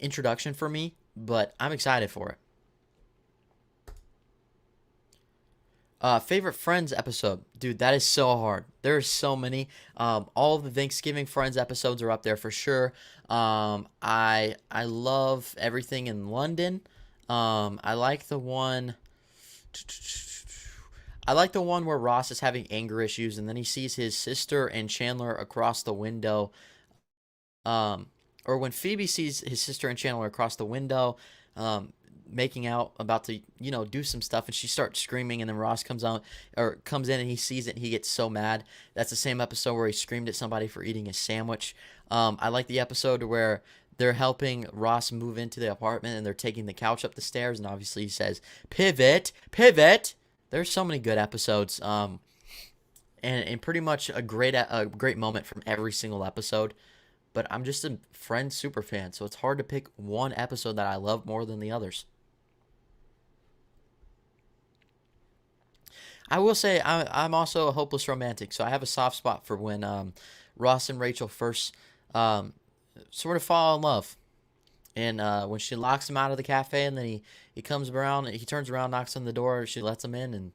introduction for me, but I'm excited for it. Favorite Friends episode. Dude, that is so hard. There are so many. All of the Thanksgiving Friends episodes are up there for sure. I love Everything in London. I like the one where Ross is having anger issues and then he sees his sister and Chandler across the window. Or when Phoebe sees his sister and Chandler across the window, making out, about to, do some stuff, and she starts screaming, and then Ross comes in and he sees it and he gets so mad. That's the same episode where he screamed at somebody for eating a sandwich. I like the episode where they're helping Ross move into the apartment and they're taking the couch up the stairs, and obviously he says, "Pivot, pivot." There's so many good episodes, and pretty much a great moment from every single episode. but I'm just a Friends super fan, so it's hard to pick one episode that I love more than the others. I will say I'm also a hopeless romantic, so I have a soft spot for when Ross and Rachel first um, sort of fall in love. And when she locks him out of the cafe, and then he comes around, he turns around, knocks on the door, she lets him in, and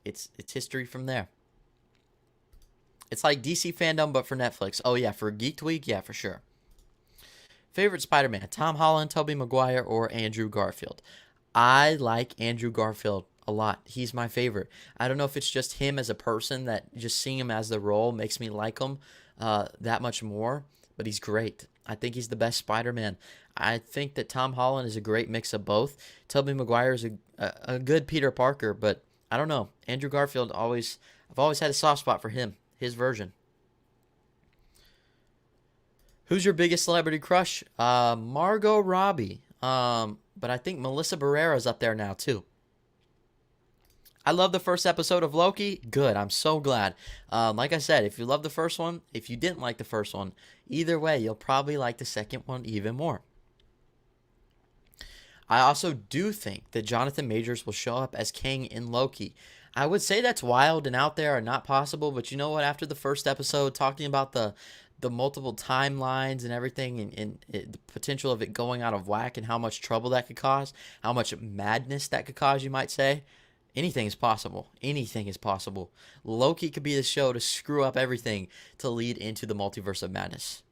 it's history from there. It's like DC fandom, but for Netflix. Oh yeah, for Geek Week, yeah, for sure. Favorite Spider-Man: Tom Holland, Tobey Maguire, or Andrew Garfield? I like Andrew Garfield a lot. He's my favorite. I don't know if it's just him as a person that just seeing him as the role makes me like him that much more, but he's great. I think he's the best Spider-Man. I think that Tom Holland is a great mix of both. Tobey Maguire is a good Peter Parker, but I don't know. Andrew Garfield I've always had a soft spot for him, his version. Who's your biggest celebrity crush? Margot Robbie. But I think Melissa Barrera's up there now too. I love the first episode of Loki. Good. I'm so glad. Like I said, if you love the first one, if you didn't like the first one, either way, you'll probably like the second one even more. I also do think that Jonathan Majors will show up as King in Loki. I would say that's wild and out there and not possible, but you know what? After the first episode, talking about the multiple timelines and everything, and the potential of it going out of whack and how much trouble that could cause, how much madness that could cause, you might say. Anything is possible. Anything is possible. Loki could be the show to screw up everything to lead into the multiverse of madness.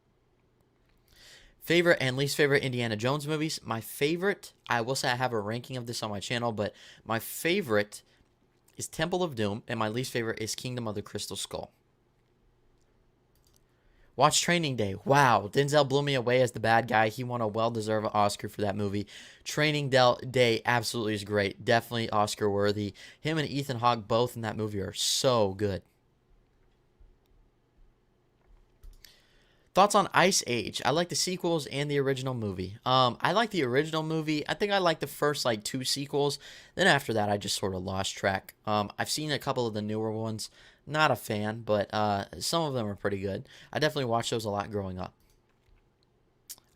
Favorite and least favorite Indiana Jones movies? My favorite, I will say I have a ranking of this on my channel, but my favorite is Temple of Doom, and my least favorite is Kingdom of the Crystal Skull. Watch Training Day. Wow, Denzel blew me away as the bad guy. He won a well-deserved Oscar for that movie. Training Day absolutely is great. Definitely Oscar worthy. Him and Ethan Hawke both in that movie are so good. Thoughts on Ice Age? I like the sequels and the original movie. I like the original movie. I think I like the first like two sequels. Then after that, I just sort of lost track. I've seen a couple of the newer ones. Not a fan, but some of them are pretty good. I definitely watched those a lot growing up.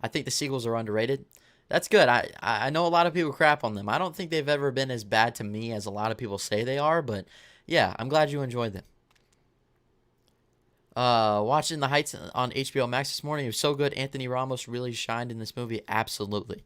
I think the sequels are underrated. That's good. I know a lot of people crap on them. I don't think they've ever been as bad to me as a lot of people say they are, but yeah, I'm glad you enjoyed them. Watching The Heights on HBO Max this morning. It was so good. Anthony Ramos really shined in this movie. Absolutely.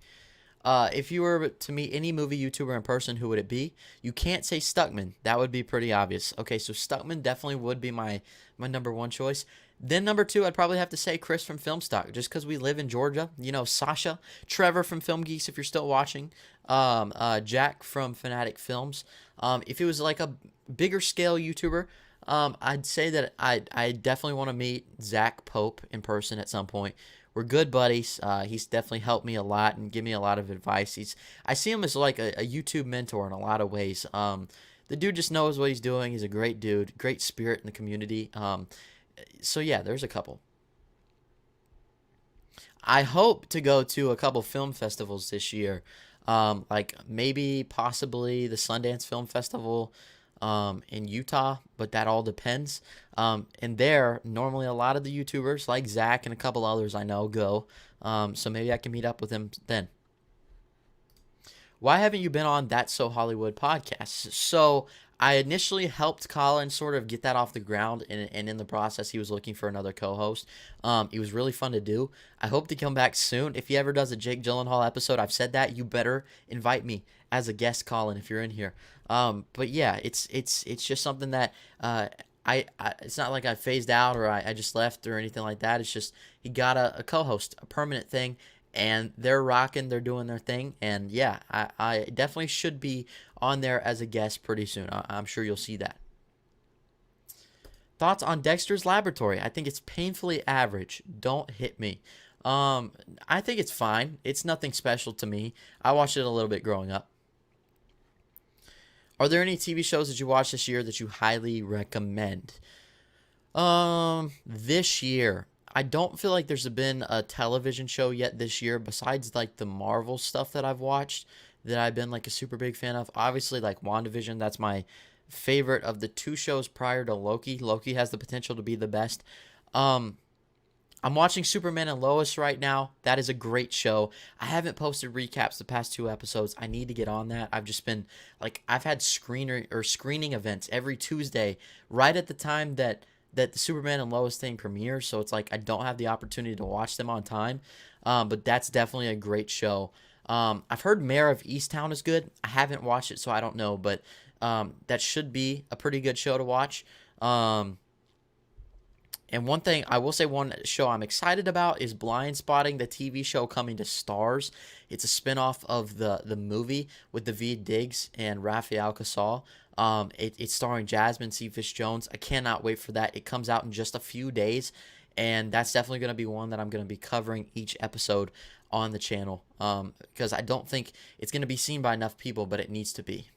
If you were to meet any movie YouTuber in person, who would it be? You can't say Stuckman. That would be pretty obvious. Okay, so Stuckman definitely would be my number one choice. Then number two, I'd probably have to say Chris from FilmStock, just because we live in Georgia. You know, Sasha, Trevor from Film Geeks, if you're still watching, Jack from Fanatic Films. If it was like a bigger scale YouTuber, I'd say that I definitely want to meet Zach Pope in person at some point. We're good buddies. He's definitely helped me a lot and give me a lot of advice. I see him as like a YouTube mentor in a lot of ways. The dude just knows what he's doing. He's a great dude, great spirit in the community. So yeah, there's a couple. I hope to go to a couple film festivals this year. Like maybe possibly the Sundance Film Festival in Utah, but that all depends. And there, normally a lot of the YouTubers like Zach and a couple others I know go. So maybe I can meet up with him then. Why haven't you been on That's So Hollywood podcast? So I initially helped Colin sort of get that off the ground, and in the process, he was looking for another co-host. It was really fun to do. I hope to come back soon. If he ever does a Jake Gyllenhaal episode, I've said that, you better invite me as a guest, Colin, if you're in here. But yeah, it's just something that it's not like I phased out or I just left or anything like that. It's just he got a co-host, a permanent thing, and they're rocking, they're doing their thing. And yeah, I definitely should be on there as a guest pretty soon. I'm sure you'll see that. Thoughts on Dexter's Laboratory? I think it's painfully average. Don't hit me. I think it's fine. It's nothing special to me. I watched it a little bit growing up. Are there any TV shows that you watched this year that you highly recommend? This year, I don't feel like there's been a television show yet this year besides like the Marvel stuff that I've watched that I've been like a super big fan of. Obviously, like WandaVision, that's my favorite of the two shows prior to Loki. Loki has the potential to be the best. I'm watching Superman and Lois right now. That is a great show. I haven't posted recaps the past 2 episodes. I need to get on that. I've just been like, I've had screening events every Tuesday right at the time that the Superman and Lois thing premieres, so it's like I don't have the opportunity to watch them on time. But that's definitely a great show. I've heard Mayor of Easttown is good. I haven't watched it, so I don't know, but that should be a pretty good show to watch. And one thing I will say, one show I'm excited about is Blind Spotting, the TV show coming to Stars. It's a spinoff of the movie with Daveed Diggs and Rafael Casal. It's starring Jasmine Cephas Jones. I cannot wait for that. It comes out in just a few days, and that's definitely going to be one that I'm going to be covering each episode on the channel, because I don't think it's going to be seen by enough people, but it needs to be.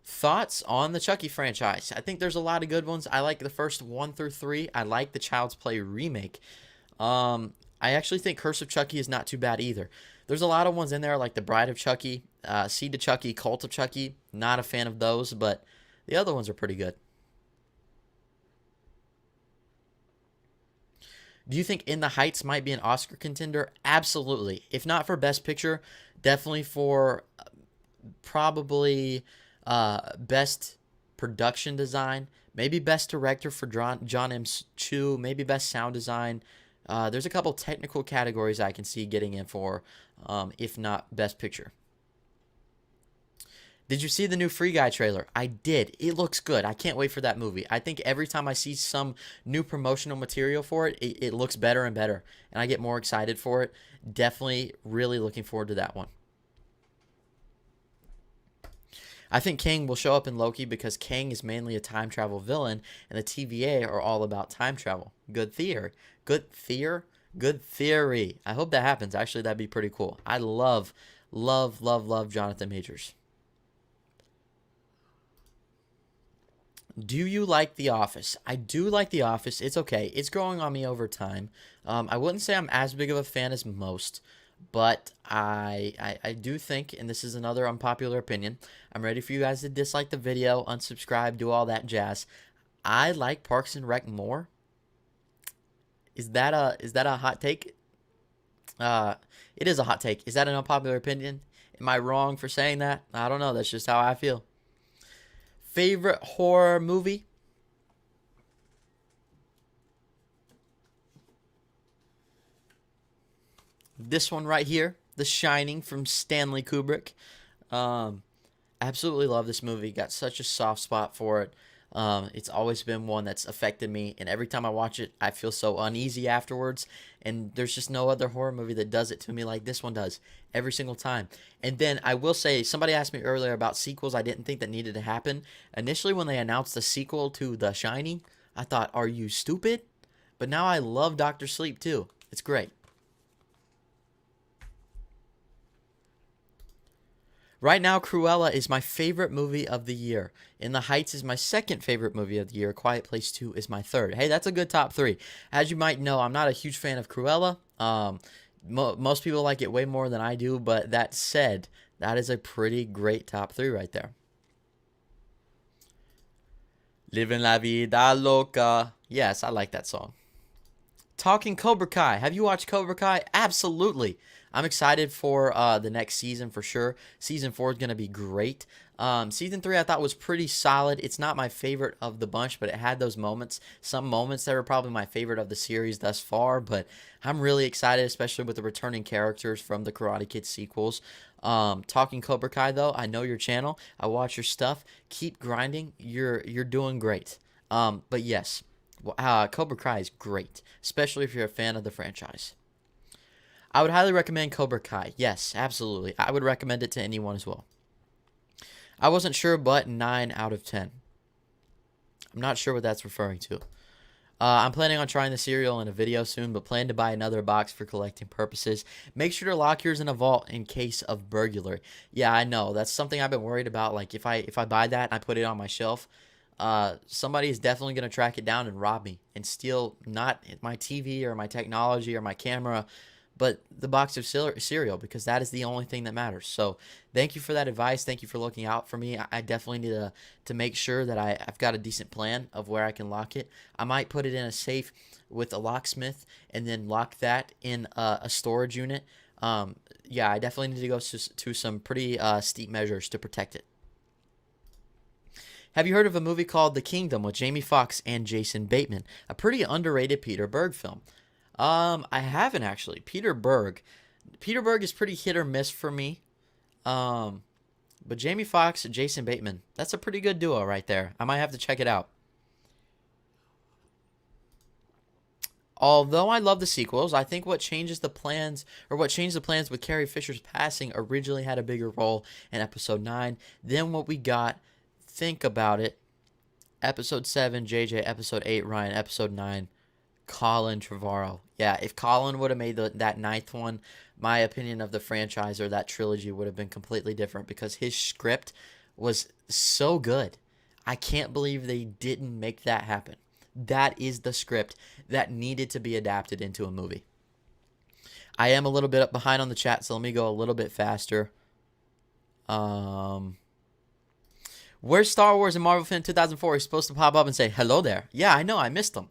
Thoughts on the Chucky franchise? I think there's a lot of good ones. I like the first 1 through 3. I like the Child's Play remake. I actually think Curse of Chucky is not too bad either. There's a lot of ones in there like The Bride of Chucky, Seed of Chucky, Cult of Chucky. Not a fan of those, but the other ones are pretty good. Do you think In the Heights might be an Oscar contender? Absolutely. If not for Best Picture, definitely for probably Best Production Design, maybe Best Director for John M. Chu, maybe Best Sound Design. There's a couple technical categories I can see getting in for, if not Best Picture. Did you see the new Free Guy trailer? I did. It looks good. I can't wait for that movie. I think every time I see some new promotional material for it, it looks better and better, and I get more excited for it. Definitely really looking forward to that one. I think Kang will show up in Loki because Kang is mainly a time travel villain, and the TVA are all about time travel. Good theory. Good theory. I hope that happens. Actually, that'd be pretty cool. I love Jonathan Majors. Do you like The Office? I do like The Office. It's okay. It's growing on me over time. I wouldn't say I'm as big of a fan as most, but I do think, and this is another unpopular opinion, I'm ready for you guys to dislike the video, unsubscribe, do all that jazz. I like Parks and Rec more. Is that a hot take? It is a hot take. Is that an unpopular opinion? Am I wrong for saying that? I don't know. That's just how I feel. Favorite horror movie? This one right here, The Shining from Stanley Kubrick. Absolutely love this movie. Got such a soft spot for it. It's always been one that's affected me, and every time I watch it, I feel so uneasy afterwards, and there's just no other horror movie that does it to me like this one does every single time. And then I will say, somebody asked me earlier about sequels I didn't think that needed to happen. Initially, when they announced the sequel to The Shining, I thought, are you stupid? But now I love Dr. Sleep too. It's great. Right now, Cruella is my favorite movie of the year. In the Heights is my second favorite movie of the year. Quiet Place 2 is my third. Hey, that's a good top 3. As you might know, I'm not a huge fan of Cruella. Most people like it way more than I do, but that said, that is a pretty great top 3 right there. Living la vida loca. Yes, I like that song. Talking Cobra Kai. Have you watched Cobra Kai? Absolutely. I'm excited for the next season for sure. Season 4 is going to be great. Season 3 I thought was pretty solid. It's not my favorite of the bunch, but it had those moments. Some moments that were probably my favorite of the series thus far, but I'm really excited, especially with the returning characters from the Karate Kid sequels. Talking Cobra Kai, though, I know your channel. I watch your stuff. Keep grinding. You're doing great. But yes, Cobra Kai is great, especially if you're a fan of the franchise. I would highly recommend Cobra Kai. Yes, absolutely. I would recommend it to anyone as well. I wasn't sure, but 9 out of 10. I'm not sure what that's referring to. I'm planning on trying the cereal in a video soon, but plan to buy another box for collecting purposes. Make sure to lock yours in a vault in case of burglary. Yeah, I know. That's something I've been worried about. Like, if I buy that and I put it on my shelf, somebody is definitely going to track it down and rob me and steal not my TV or my technology or my camera, but the box of cereal, because that is the only thing that matters. So thank you for that advice. Thank you for looking out for me. I definitely need to make sure that I've got a decent plan of where I can lock it. I might put it in a safe with a locksmith and then lock that in a storage unit. Yeah, I definitely need to go to some pretty steep measures to protect it. Have you heard of a movie called The Kingdom with Jamie Foxx and Jason Bateman? A pretty underrated Peter Berg film. I haven't actually. Peter Berg is pretty hit or miss for me. But Jamie Foxx and Jason Bateman, that's a pretty good duo right there. I might have to check it out. Although I love the sequels, I think what changed the plans with Carrie Fisher's passing originally had a bigger role in episode 9 than what we got. Think about it. Episode 7, JJ. Episode 8, Ryan. Episode 9, Colin Trevorrow. Yeah, if Colin would have made that 9th one, my opinion of the franchise or that trilogy would have been completely different, because his script was so good. I can't believe they didn't make that happen. That is the script that needed to be adapted into a movie. I am a little bit behind on the chat, so let me go a little bit faster. Where's Star Wars and Marvel Fan 2004? He's supposed to pop up and say, hello there. Yeah, I know. I missed him.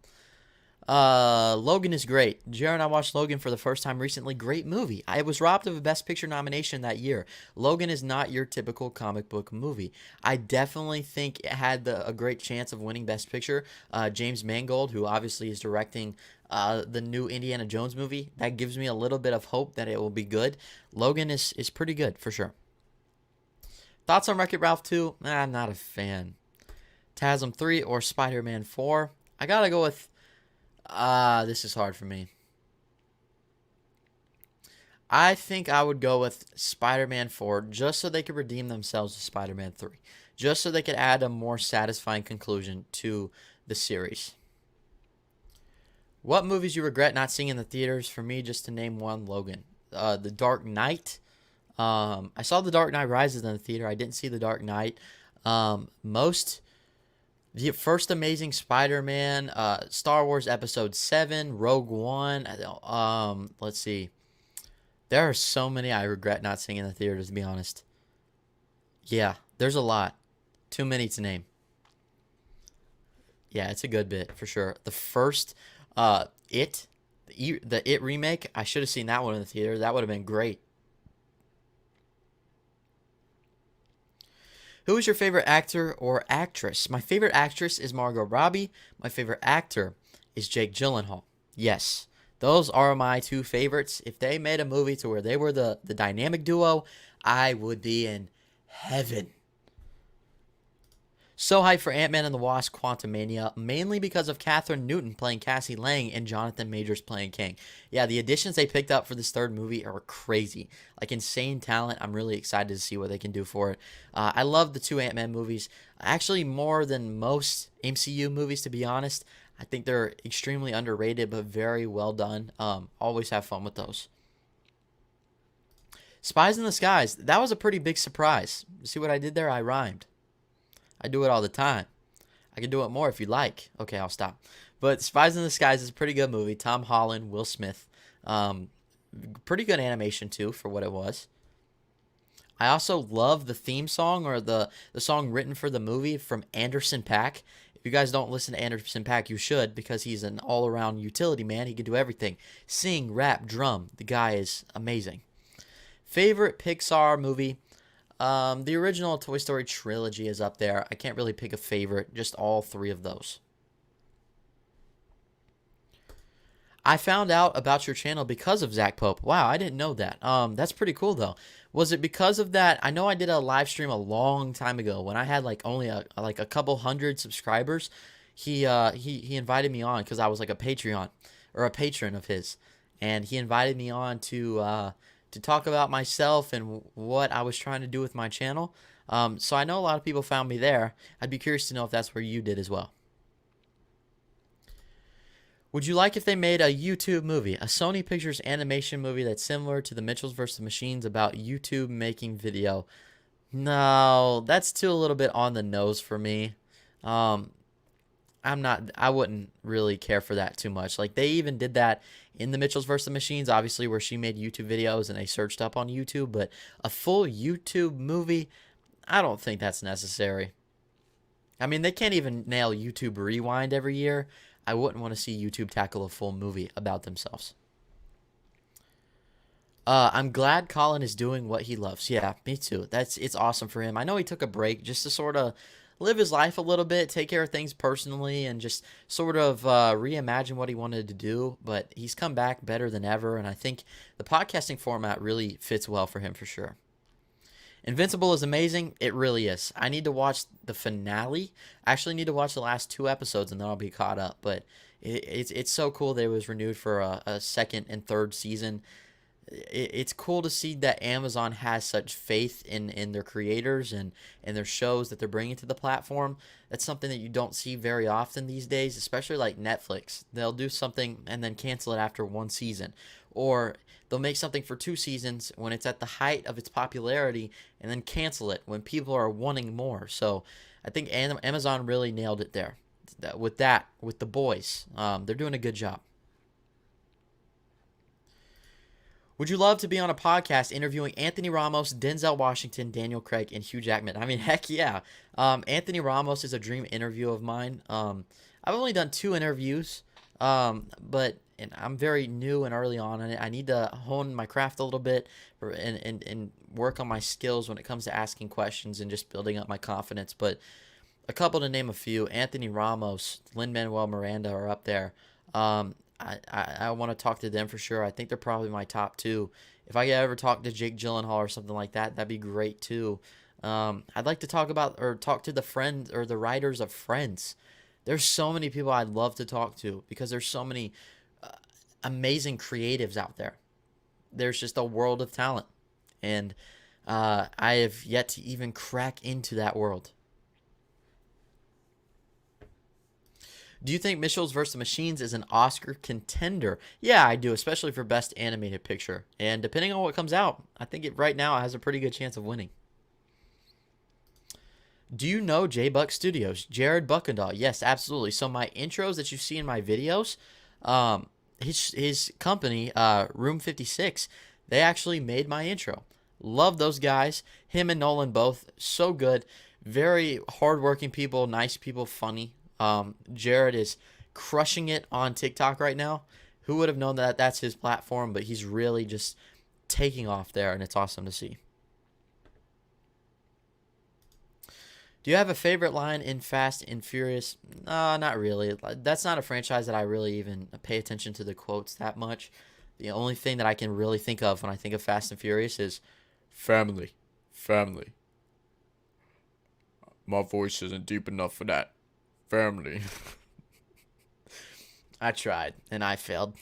Logan is great. Jaren, I watched Logan for the first time recently. Great movie. I was robbed of a Best Picture nomination that year. Logan is not your typical comic book movie. I definitely think it had a great chance of winning Best Picture. James Mangold, who obviously is directing the new Indiana Jones movie, that gives me a little bit of hope that it will be good. Logan is pretty good, for sure. Thoughts on Wreck-It Ralph 2? I'm not a fan. TASM 3 or Spider-Man 4? I gotta go with... this is hard for me. I think I would go with Spider-Man 4 just so they could redeem themselves with Spider-Man 3. Just so they could add a more satisfying conclusion to the series. What movies you regret not seeing in the theaters? For me, just to name one, Logan. The Dark Knight. I saw The Dark Knight Rises in the theater. I didn't see The Dark Knight. The first Amazing Spider-Man, Star Wars Episode 7, Rogue One. Let's see. There are so many I regret not seeing in the theaters, to be honest. Yeah, there's a lot. Too many to name. Yeah, it's a good bit, for sure. The first, the It remake, I should have seen that one in the theater. That would have been great. Who is your favorite actor or actress? My favorite actress is Margot Robbie. My favorite actor is Jake Gyllenhaal. Yes, those are my two favorites. If they made a movie to where they were the dynamic duo, I would be in heaven. So hyped for Ant-Man and the Wasp: Quantumania, mainly because of Catherine Newton playing Cassie Lang and Jonathan Majors playing Kang. Yeah, the additions they picked up for this third movie are crazy. Like, insane talent. I'm really excited to see what they can do for it. I love the two Ant-Man movies. Actually, more than most MCU movies, to be honest. I think they're extremely underrated, but very well done. Always have fun with those. Spies in the Skies. That was a pretty big surprise. See what I did there? I rhymed. I do it all the time. I can do it more if you like. Okay, I'll stop. But Spies in the Skies is a pretty good movie. Tom Holland, Will Smith. Pretty good animation, too, for what it was. I also love the theme song, or the song written for the movie, from Anderson .Paak. If you guys don't listen to Anderson .Paak, you should, because he's an all-around utility man. He can do everything. Sing, rap, drum. The guy is amazing. Favorite Pixar movie? The original Toy Story trilogy is up there. I can't really pick a favorite, just all three of those. I found out about your channel because of Zach Pope. Wow, I didn't know that. That's pretty cool, though. Was it because of that? I know I did a live stream a long time ago when I had only a couple hundred subscribers. He invited me on because I was like a Patreon or a patron of his, and he invited me on to talk about myself and what I was trying to do with my channel. So I know a lot of people found me there. I'd be curious to know if that's where you did as well. Would you like if they made a YouTube movie, a Sony Pictures animation movie that's similar to the Mitchells vs. Machines about YouTube making video? No, that's too a little bit on the nose for me. I wouldn't really care for that too much. Like, they even did that in the Mitchells versus the Machines, obviously, where she made YouTube videos and they searched up on YouTube, but a full YouTube movie, I don't think that's necessary. I mean, they can't even nail YouTube Rewind every year. I wouldn't want to see YouTube tackle a full movie about themselves. I'm glad Colin is doing what he loves. Yeah, me too. It's awesome for him. I know he took a break just to sort of live his life a little bit, take care of things personally, and just sort of reimagine what he wanted to do. But he's come back better than ever, and I think the podcasting format really fits well for him for sure. Invincible is amazing. It really is. I need to watch the finale. I actually need to watch the last 2 episodes, and then I'll be caught up. But it's so cool that it was renewed for a second and third season. It's cool to see that Amazon has such faith in their creators and their shows that they're bringing to the platform. That's something that you don't see very often these days, especially like Netflix. They'll do something and then cancel it after 1 season. Or they'll make something for 2 seasons when it's at the height of its popularity and then cancel it when people are wanting more. So I think Amazon really nailed it there. With The Boys, they're doing a good job. Would you love to be on a podcast interviewing Anthony Ramos, Denzel Washington, Daniel Craig, and Hugh Jackman? I mean, heck yeah. Anthony Ramos is a dream interview of mine. I've only done 2 interviews, but I'm very new and early on in it. I need to hone my craft a little bit and work on my skills when it comes to asking questions and just building up my confidence. But a couple to name a few: Anthony Ramos, Lin-Manuel Miranda are up there. I want to talk to them for sure. I think they're probably my top 2. If I could ever talk to Jake Gyllenhaal or something like that, that'd be great too. I'd like to talk to the friends or the writers of Friends. There's so many people I'd love to talk to because there's so many amazing creatives out there. There's just a world of talent, and I have yet to even crack into that world. Do you think Mitchells vs. the Machines is an Oscar contender? Yeah, I do, especially for Best Animated Picture. And depending on what comes out, I think right now it has a pretty good chance of winning. Do you know J Buck Studios? Jared Buckendahl. Yes, absolutely. So my intros that you see in my videos, his company, Room 56, they actually made my intro. Love those guys. Him and Nolan both. So good. Very hardworking people, nice people, funny. Jared is crushing it on TikTok right now. Who would have known that that's his platform, but he's really just taking off there, and it's awesome to see. Do you have a favorite line in Fast and Furious? Not really. That's not a franchise that I really even pay attention to the quotes that much. The only thing that I can really think of when I think of Fast and Furious is family, family. My voice isn't deep enough for that. Family. I tried, and I failed.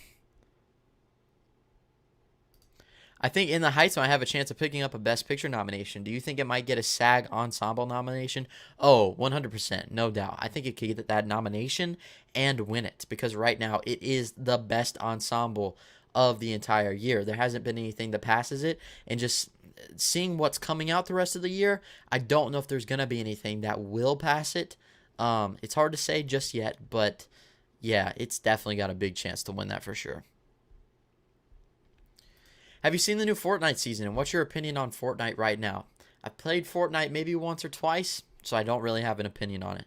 I think In the Heights might have a chance of picking up a Best Picture nomination. Do you think it might get a SAG Ensemble nomination? Oh, 100%, no doubt. I think it could get that nomination and win it, because right now it is the best ensemble of the entire year. There hasn't been anything that passes it, and just seeing what's coming out the rest of the year, I don't know if there's going to be anything that will pass it. It's hard to say just yet, but yeah, it's definitely got a big chance to win that for sure. Have you seen the new Fortnite season, and what's your opinion on Fortnite right now? I've played Fortnite maybe once or twice, so I don't really have an opinion on it.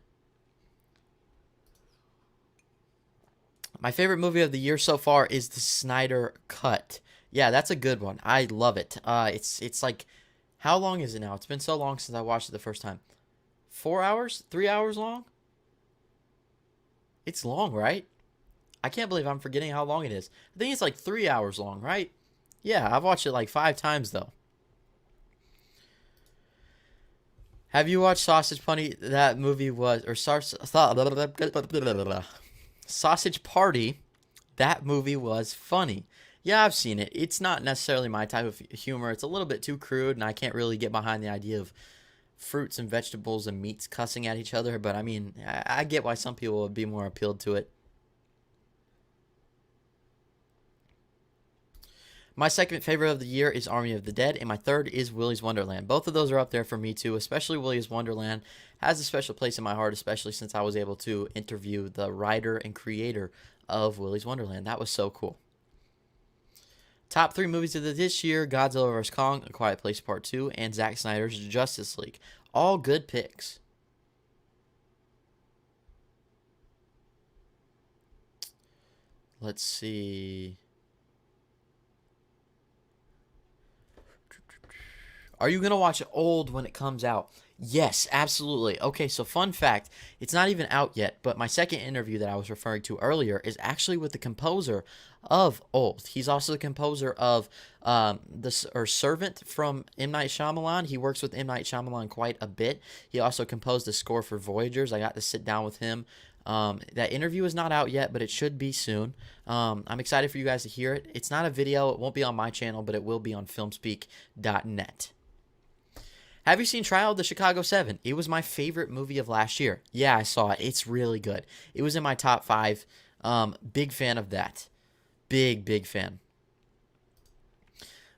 My favorite movie of the year so far is the Snyder Cut. Yeah, that's a good one. I love it. It's like, how long is it now? It's been so long since I watched it the first time. 4 hours? 3 hours long? It's long, right? I can't believe I'm forgetting how long it is. I think it's like 3 hours long, right? Yeah, I've watched it like 5 times, though. Have you watched Sausage Party? That movie was... Or Sausage Party. That movie was funny. Yeah, I've seen it. It's not necessarily my type of humor. It's a little bit too crude, and I can't really get behind the idea of fruits and vegetables and meats cussing at each other. But, I mean, I get why some people would be more appealed to it. My second favorite of the year is Army of the Dead, and my third is Willy's Wonderland. Both of those are up there for me too, especially Willy's Wonderland has a special place in my heart, especially since I was able to interview the writer and creator of Willy's Wonderland. That was so cool. Top 3 movies of this year: Godzilla vs. Kong, A Quiet Place Part 2, and Zack Snyder's Justice League. All good picks. Let's see. Are you going to watch Old when it comes out? Yes, absolutely. Okay, so fun fact, it's not even out yet, but my second interview that I was referring to earlier is actually with the composer of Old. He's also the composer of Servant from M. Night Shyamalan. He works with M. Night Shyamalan quite a bit. He also composed the score for Voyagers. I got to sit down with him. That interview is not out yet, but it should be soon. I'm excited for you guys to hear it. It's not a video. It won't be on my channel, but it will be on FilmSpeak.net. Have you seen Trial of the Chicago 7? It was my favorite movie of last year. Yeah, I saw it. It's really good. It was in my top 5. Big fan of that. Big fan.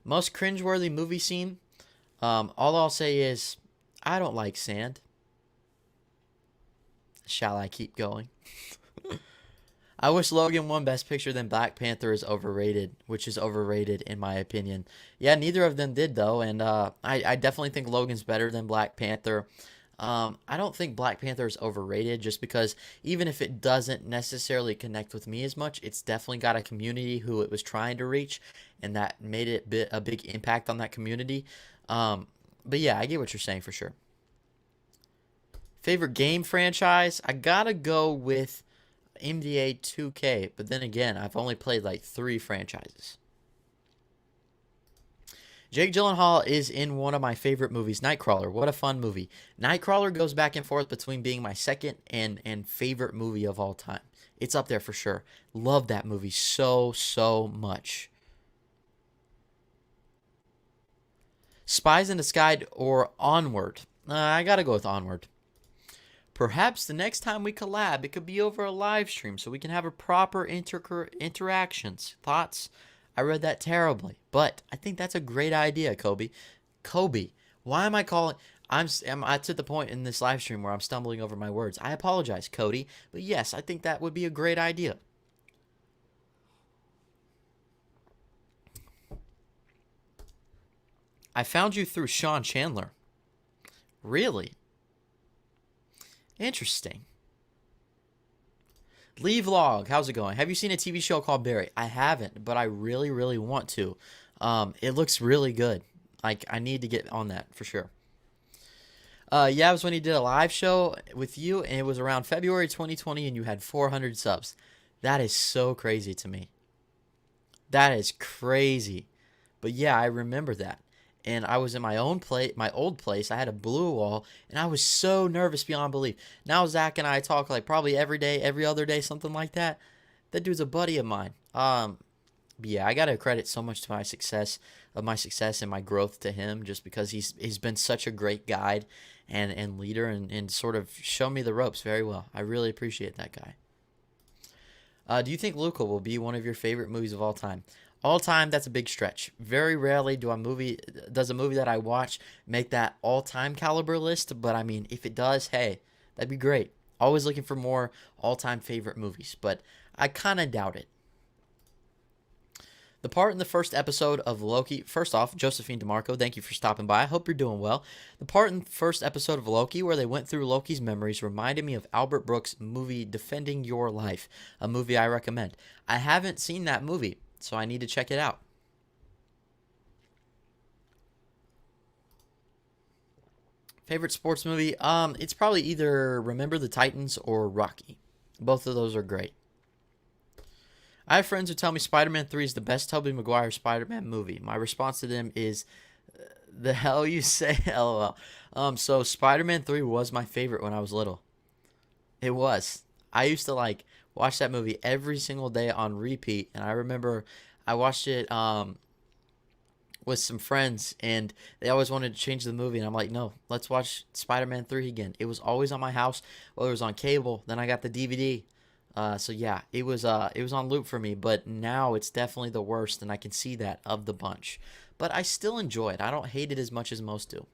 Most cringeworthy movie scene? All I'll say is, I don't like sand. Shall I keep going? I wish Logan won Best Picture, then Black Panther is overrated, which is overrated in my opinion. Yeah, neither of them did though, and I definitely think Logan's better than Black Panther. I don't think Black Panther is overrated just because even if it doesn't necessarily connect with me as much, it's definitely got a community who it was trying to reach, and that made it a big impact on that community. But yeah, I get what you're saying for sure. Favorite game franchise? I gotta go with NBA 2K, but then again, I've only played like 3 franchises. Jake Gyllenhaal is in one of my favorite movies, Nightcrawler. What a fun movie. Nightcrawler goes back and forth between being my second and favorite movie of all time. It's up there for sure. Love that movie so much. Spies in the Sky or Onward? I gotta go with Onward. Perhaps the next time we collab, it could be over a live stream so we can have a proper interactions. Thoughts? I read that terribly, but I think that's a great idea, Kobe. Kobe, why am I calling? I'm to the point in this live stream where I'm stumbling over my words. I apologize, Cody, but yes, I think that would be a great idea. I found you through Sean Chandler. Really? Interesting. Lee Vlog, how's it going? Have you seen a TV show called Barry? I haven't, but I really want to. It looks really good. Like, I need to get on that for sure. Yeah, it was when he did a live show with you, and it was around February 2020, and you had 400 subs. That is so crazy to me. That is crazy. But yeah, I remember that. And I was in my old place. I had a blue wall, and I was so nervous beyond belief. Now Zach and I talk like probably every day, every other day, something like that. That dude's a buddy of mine. But yeah, I gotta credit so much to my success and my growth to him, just because he's been such a great guide and leader and sort of shown me the ropes very well. I really appreciate that guy. Do you think Luca will be one of your favorite movies of all time? All time, that's a big stretch. Very rarely does a movie that I watch make that all-time caliber list, but I mean, if it does, hey, that'd be great. Always looking for more all-time favorite movies, but I kind of doubt it. The part in the first episode of Loki, first off, Josephine DeMarco, thank you for stopping by. I hope you're doing well. The part in the first episode of Loki where they went through Loki's memories reminded me of Albert Brooks' movie Defending Your Life, a movie I recommend. I haven't seen that movie, so I need to check it out. Favorite sports movie? It's probably either Remember the Titans or Rocky. Both of those are great. I have friends who tell me Spider-Man 3 is the best Tobey Maguire Spider-Man movie. My response to them is, the hell you say, LOL. So Spider-Man 3 was my favorite when I was little. It was. I used to watch that movie every single day on repeat, and I remember I watched it with some friends, and they always wanted to change the movie, and I'm like, no, let's watch Spider-Man 3 again. It was always on my house, whether it was on cable, then I got the DVD. So yeah, it was on loop for me, but now it's definitely the worst, and I can see that of the bunch. But I still enjoy it. I don't hate it as much as most do.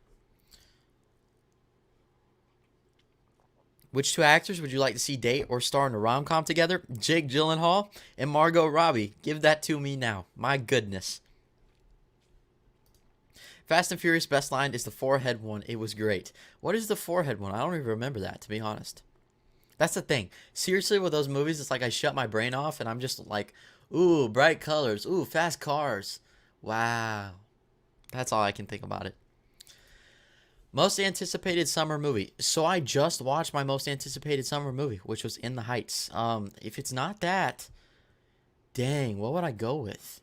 Which two actors would you like to see date or star in a rom-com together? Jake Gyllenhaal and Margot Robbie. Give that to me now. My goodness. Fast and Furious best line is the forehead one. It was great. What is the forehead one? I don't even remember that, to be honest. That's the thing. Seriously, with those movies, it's like I shut my brain off and I'm just like, ooh, bright colors. Ooh, fast cars. Wow. That's all I can think about it. Most anticipated summer movie. So I just watched my most anticipated summer movie, which was In the Heights. If it's not that, dang, what would I go with?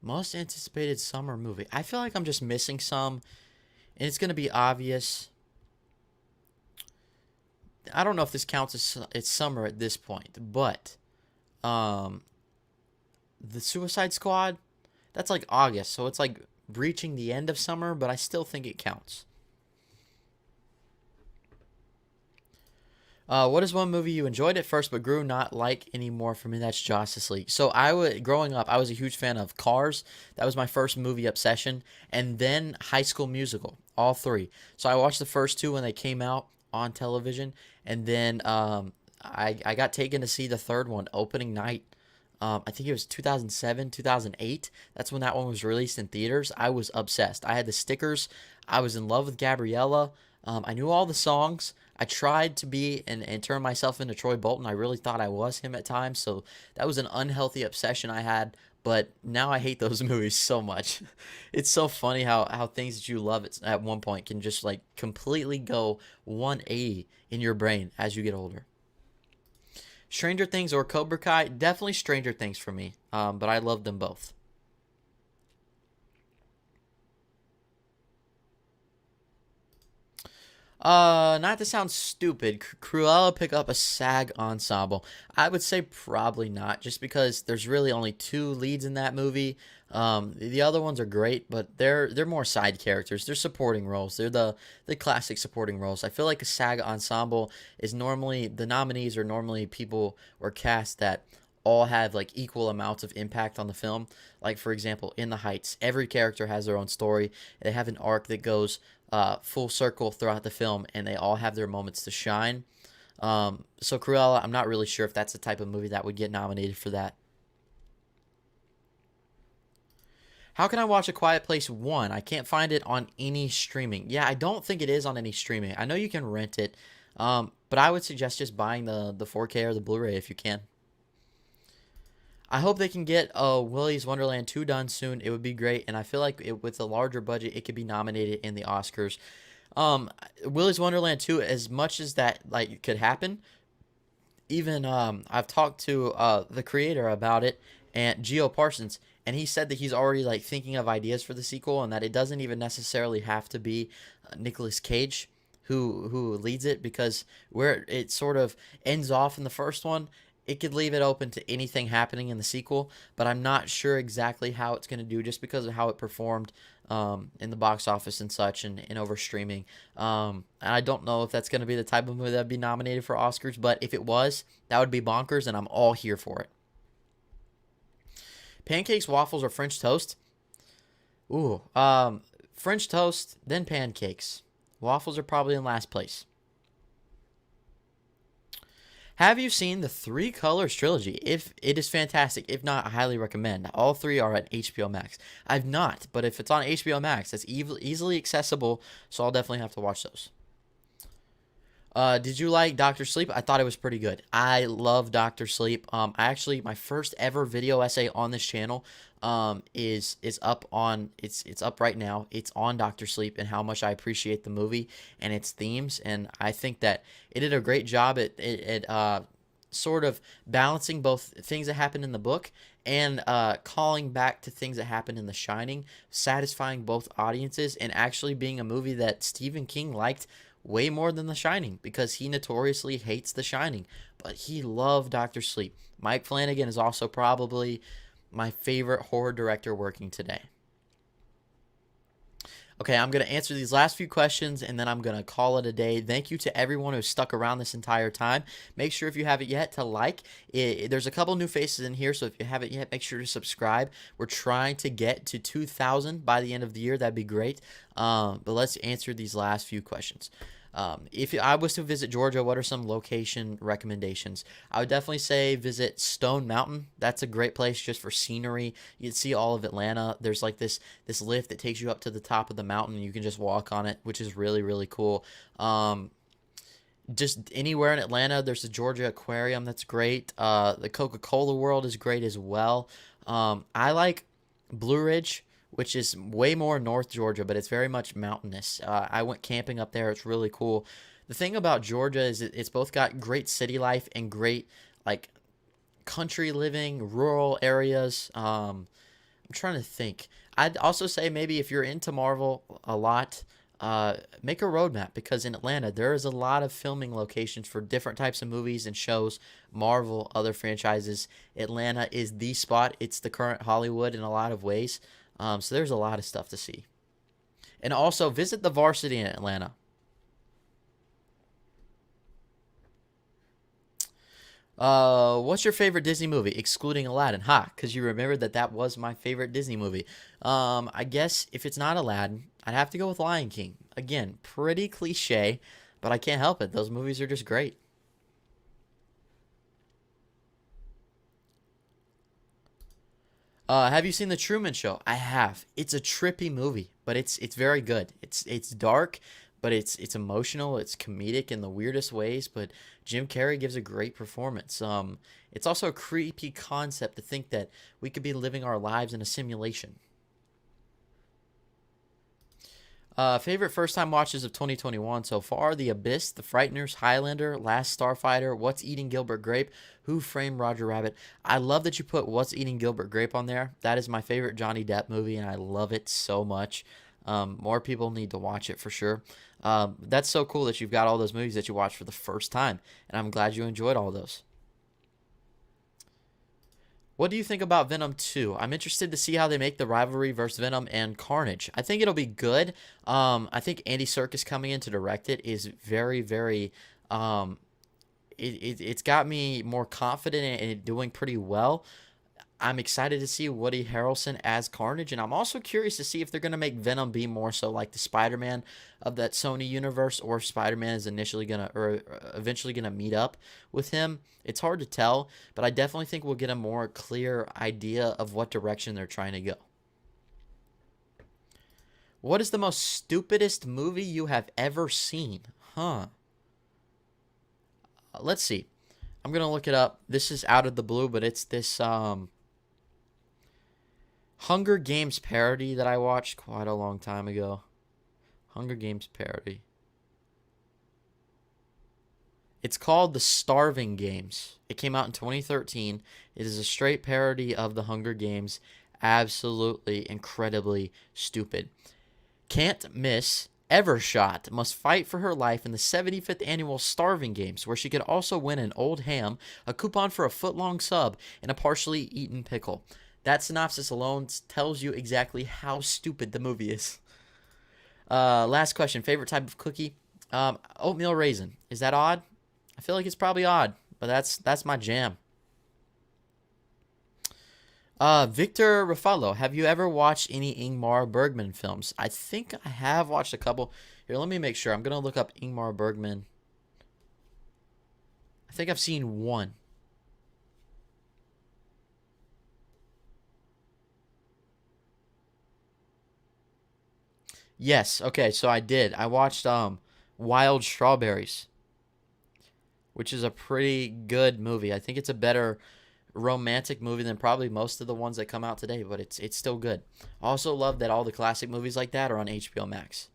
Most anticipated summer movie. I feel like I'm just missing some, and it's gonna be obvious. I don't know if this counts as it's summer at this point, but um, the Suicide Squad, that's like August, so it's like breaching the end of summer, but I still think it counts. What is one movie you enjoyed at first but grew not like anymore? For me, that's Justice League. So growing up, I was a huge fan of Cars. That was my first movie obsession, and then High School Musical, all three. So I watched the first two when they came out on television, and then I got taken to see the third one opening night. I think it was 2007, 2008. That's when that one was released in theaters. I was obsessed. I had the stickers. I was in love with Gabriella. I knew all the songs. I tried to be and turn myself into Troy Bolton. I really thought I was him at times. So that was an unhealthy obsession I had. But now I hate those movies so much. It's so funny how things that you love at one point can just like completely go 180 in your brain as you get older. Stranger Things or Cobra Kai? Definitely Stranger Things for me. But I love them both. Not to sound stupid, Cruella pick up a SAG ensemble? I would say probably not, just because there's really only two leads in that movie. The other ones are great, but they're more side characters. They're supporting roles. They're the classic supporting roles. I feel like a SAG ensemble is normally the nominees are normally people or cast that all have like equal amounts of impact on the film. Like for example, In the Heights, every character has their own story. They have an arc that goes full circle throughout the film, and they all have their moments to shine. So Cruella, I'm not really sure if that's the type of movie that would get nominated for that. How can I watch A Quiet Place 1? I can't find it on any streaming. Yeah, I don't think it is on any streaming. I know you can rent it, but I would suggest just buying the 4K or the Blu-ray if you can. I hope they can get Willy's Wonderland 2 done soon. It would be great, and I feel like with a larger budget, it could be nominated in the Oscars. Willy's Wonderland 2, as much as that like could happen, even I've talked to the creator about it, and Geo Parsons, and he said that he's already like thinking of ideas for the sequel, and that it doesn't even necessarily have to be Nicolas Cage who leads it, because where it sort of ends off in the first one, it could leave it open to anything happening in the sequel, but I'm not sure exactly how it's going to do just because of how it performed in the box office and such, and over streaming. And I don't know if that's going to be the type of movie that would be nominated for Oscars, but if it was, that would be bonkers, and I'm all here for it. Pancakes, waffles, or French toast? Ooh, French toast, then pancakes. Waffles are probably in last place. Have you seen the Three Colors trilogy? If it is fantastic. If not, I highly recommend. All three are on HBO Max. I've not, but if it's on HBO Max, that's easily accessible, so I'll definitely have to watch those. Did you like Doctor Sleep? I thought it was pretty good. I love Doctor Sleep. My first ever video essay on this channel is up on it's up right now. It's on Doctor Sleep and how much I appreciate the movie and its themes, and I think that it did a great job at sort of balancing both things that happened in the book and calling back to things that happened in The Shining, satisfying both audiences, and actually being a movie that Stephen King liked way more than The Shining, because he notoriously hates The Shining, but he loved Doctor Sleep. Mike Flanagan is also probably my favorite horror director working today. Okay, I'm going to answer these last few questions and then I'm going to call it a day. Thank you to everyone who stuck around this entire time. Make sure if you haven't yet to like. There's a couple new faces in here, so if you haven't yet, make sure to subscribe. We're trying to get to 2,000 by the end of the year. That'd be great. But let's answer these last few questions. If I was to visit Georgia, what are some location recommendations? I would definitely say visit Stone Mountain. That's a great place just for scenery. You can see all of Atlanta. There's like this lift that takes you up to the top of the mountain. You can just walk on it, which is really, really cool. Just anywhere in Atlanta, there's the Georgia Aquarium. That's great. The Coca-Cola World is great as well. I like Blue Ridge, which is way more North Georgia, but it's very much mountainous. I went camping up there. It's really cool. The thing about Georgia is it's both got great city life and great like country living, rural areas. I'm trying to think. I'd also say maybe if you're into Marvel a lot, make a roadmap, because in Atlanta there is a lot of filming locations for different types of movies and shows. Marvel, other franchises. Atlanta is the spot. It's the current Hollywood in a lot of ways. So there's a lot of stuff to see. And also visit the Varsity in Atlanta. What's your favorite Disney movie, excluding Aladdin? Because you remembered that was my favorite Disney movie. I guess if it's not Aladdin, I'd have to go with Lion King. Again, pretty cliche, but I can't help it. Those movies are just great. Have you seen The Truman Show? I have. It's a trippy movie, but it's very good. It's dark, but it's emotional. It's comedic in the weirdest ways, but Jim Carrey gives a great performance. It's also a creepy concept to think that we could be living our lives in a simulation. Favorite first time watches of 2021 so far: The Abyss, The Frighteners, Highlander, Last Starfighter, What's Eating Gilbert Grape, Who Framed Roger Rabbit. I love that you put What's Eating Gilbert Grape on there. That is my favorite Johnny Depp movie, and I love it so much. More people need to watch it for sure. That's so cool that you've got all those movies that you watched for the first time, and I'm glad you enjoyed all those. What do you think about Venom 2? I'm interested to see how they make the rivalry versus Venom and Carnage. I think it'll be good. I think Andy Serkis coming in to direct it is very, very. It's got me more confident in it doing pretty well. I'm excited to see Woody Harrelson as Carnage, and I'm also curious to see if they're going to make Venom be more so like the Spider-Man of that Sony universe, or if Spider-Man is eventually going to meet up with him. It's hard to tell, but I definitely think we'll get a more clear idea of what direction they're trying to go. What is the most stupidest movie you have ever seen? Let's see. I'm going to look it up. This is out of the blue, but it's this Hunger Games parody that I watched quite a long time ago. Hunger Games parody. It's called The Starving Games. It came out in 2013. It is a straight parody of the Hunger Games. Absolutely incredibly stupid. Can't miss. Evershot must fight for her life in the 75th annual Starving Games, where she could also win an old ham, a coupon for a foot-long sub, and a partially eaten pickle. That synopsis alone tells you exactly how stupid the movie is. Last question. Favorite type of cookie? Oatmeal raisin. Is that odd? I feel like it's probably odd, but that's my jam. Victor Ruffalo, have you ever watched any Ingmar Bergman films? I think I have watched a couple. Here, let me make sure. I'm going to look up Ingmar Bergman. I think I've seen one. Yes, okay, so I did. I watched Wild Strawberries, which is a pretty good movie. I think it's a better romantic movie than probably most of the ones that come out today, but it's still good. I also love that all the classic movies like that are on HBO Max.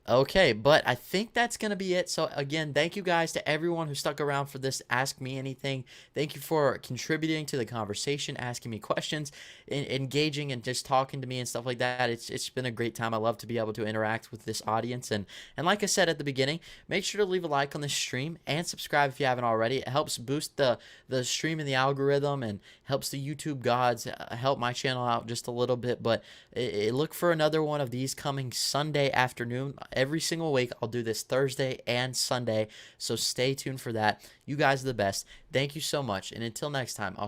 Okay, but I think that's going to be it. So, again, thank you guys to everyone who stuck around for this Ask Me Anything. Thank you for contributing to the conversation, asking me questions, engaging, and just talking to me and stuff like that. It's been a great time. I love to be able to interact with this audience. And like I said at the beginning, make sure to leave a like on this stream and subscribe if you haven't already. It helps boost the stream and the algorithm and helps the YouTube gods help my channel out just a little bit. But look for another one of these coming Sunday afternoon. Every single week, I'll do this Thursday and Sunday, so stay tuned for that. You guys are the best. Thank you so much, and until next time, I'll